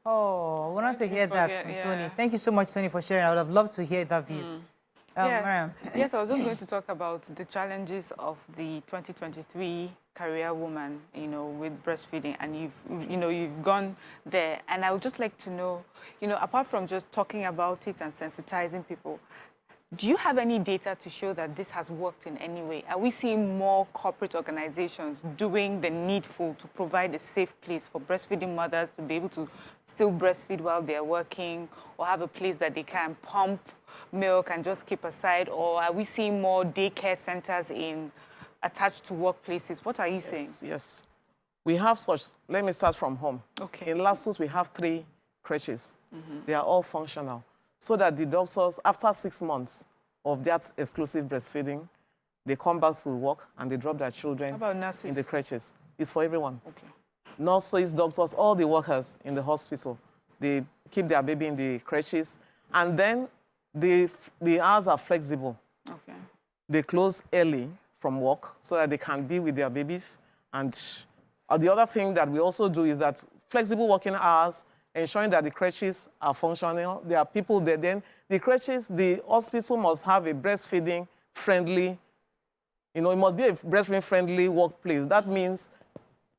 A: Oh, we want to hear that from Tony. Thank you so much, Tony, for sharing. I would have loved to hear that view. Mariam.
B: Yes, I was just going to talk about the challenges of the 2023 career woman, with breastfeeding, and you've gone there, and I would just like to know, apart from just talking about it and sensitizing people, do you have any data to show that this has worked in any way? Are we seeing more corporate organizations doing the needful to provide a safe place for breastfeeding mothers to be able to still breastfeed while they're working, or have a place that they can pump milk and just keep aside? Or are we seeing more daycare centers attached to workplaces? What are you saying?
I: Yes. We have such. Let me start from home.
B: Okay.
I: In Lassus, we have 3 creches. They are all functional. So that the doctors, after 6 months of that exclusive breastfeeding, they come back to work and they drop their children in the creches. It's for everyone.
B: Okay.
I: Nurses, doctors, all the workers in the hospital, they keep their baby in the creches. And then the hours are flexible.
B: Okay.
I: They close early from work so that they can be with their babies. And the other thing that we also do is that flexible working hours, ensuring that the creches are functional. There are people there. Then the creches, the hospital must have a breastfeeding friendly, it must be a breastfeeding friendly workplace. That means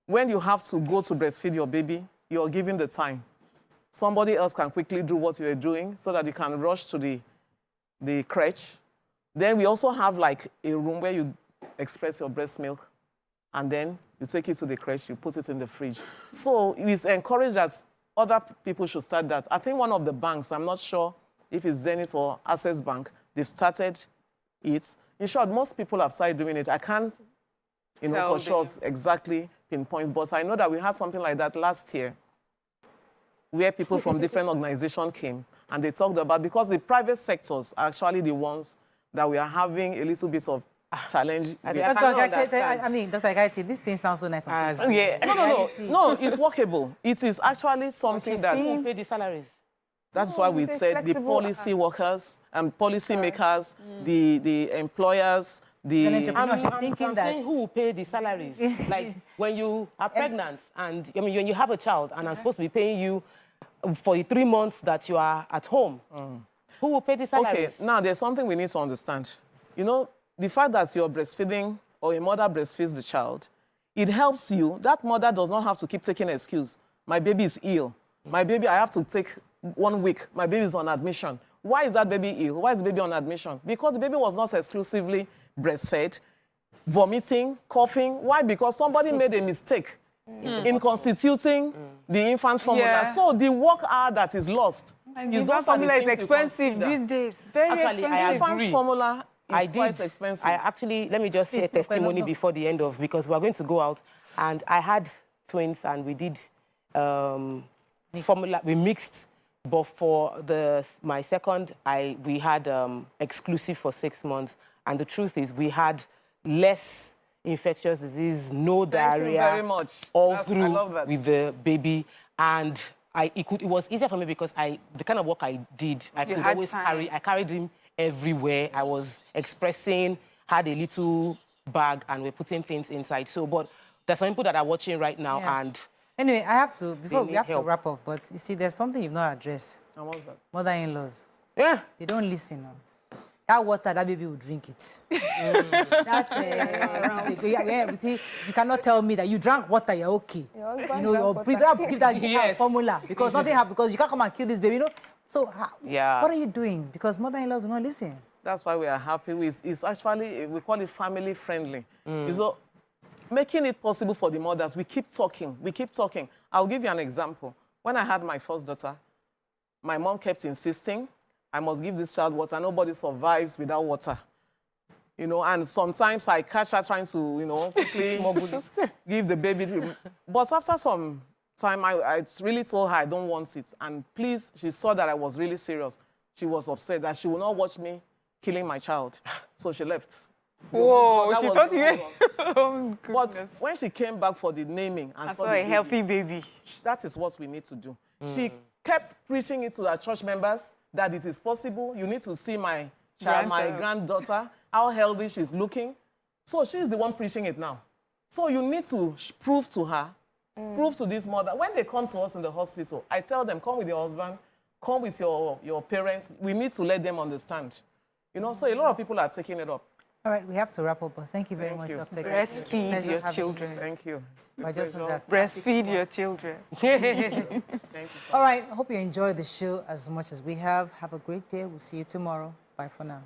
I: when you have to go to breastfeed your baby, you're given the time. Somebody else can quickly do what you're doing so that you can rush to the crèche. Then we also have like a room where you express your breast milk, and then you take it to the crèche, you put it in the fridge. So it's encouraged that other people should start that. I think one of the banks, I'm not sure if it's Zenith or Access Bank, they've started it. In short, most people have started doing it. I can't, for sure exactly pinpoint, but I know that we had something like that last year where people from different organizations came and they talked about, because the private sectors are actually the ones that we are having a little bit of challenge.
A: I mean, Dr. Agaiti, this thing sounds so nice.
I: No, it's workable. It is actually something that...
C: Who pay the salaries?
I: That's why we said the policy workers and policy makers, the employers,
A: she's thinking
C: I'm
A: that...
C: saying who will pay the salaries? Like, when you are pregnant and, when you have a child and I'm supposed to be paying you for the 3 months that you are at home, who will pay the salaries?
I: Okay, now there's something we need to understand. The fact that you're breastfeeding or a mother breastfeeds the child, it helps you. That mother does not have to keep taking an excuse. My baby is ill. My baby, I have to take 1 week. My baby is on admission. Why is that baby ill? Why is the baby on admission? Because the baby was not exclusively breastfed, vomiting, coughing. Why? Because somebody made a mistake in constituting the infant formula.
B: Yeah.
I: So the work hour that is lost.
B: And the infant formula is expensive these days. Very
C: Actually,
B: expensive.
C: I
I: Infant
C: agree.
I: formula is quite expensive.
C: I actually, let me just say a testimony before the end of, because we're going to go out. And I had twins and we did formula, we mixed. But for my second, we had exclusive for 6 months. And the truth is we had less infectious disease, no diarrhea.
I: Thank you very much.
C: All
I: I
C: through
I: love that.
C: with the baby. And it was easier for me because the kind of work I did, I could always I carried him everywhere. I was expressing, had a little bag, and we're putting things inside. So, but there's some people that are watching right now, and
A: anyway, I have to, before we have
C: help.
A: to wrap up, but you see, there's something you've not addressed.
I: And what's that?
A: Mother-in-laws.
C: yeah.
A: They don't listen. That water, that baby will drink it. You cannot tell me that you drank water, you're okay. Or give that child formula because nothing happened, because you can't come and kill this baby, So, what are you doing? Because mother-in-laws will not listen.
I: That's why we are happy with it's actually, we call it family friendly. So, making it possible for the mothers, we keep talking. I'll give you an example. When I had my first daughter, my mom kept insisting, I must give this child water. Nobody survives without water. And sometimes I catch her trying to, quickly give the baby. But after some time, I really told her I don't want it. And please, she saw that I was really serious. She was upset that she would not watch me killing my child. So she left.
B: Whoa, she thought you were...
I: But when she came back for the naming and
B: saw a healthy baby.
I: That is what we need to do. She kept preaching it to her church members that it is possible. You need to see my child, my granddaughter, how healthy she's looking. So she's the one preaching it now. So you need to prove to her, prove to this mother. When they come to us in the hospital, I tell them, come with your husband, come with your parents. We need to let them understand. So a lot of people are taking it up.
A: All right, we have to wrap up, but thank you very much, Dr.
B: Breastfeed your children.
I: Thank you.
B: Breastfeed your children.
I: Thank you so much.
A: All right, I hope you enjoyed the show as much as we have. Have a great day. We'll see you tomorrow. Bye for now.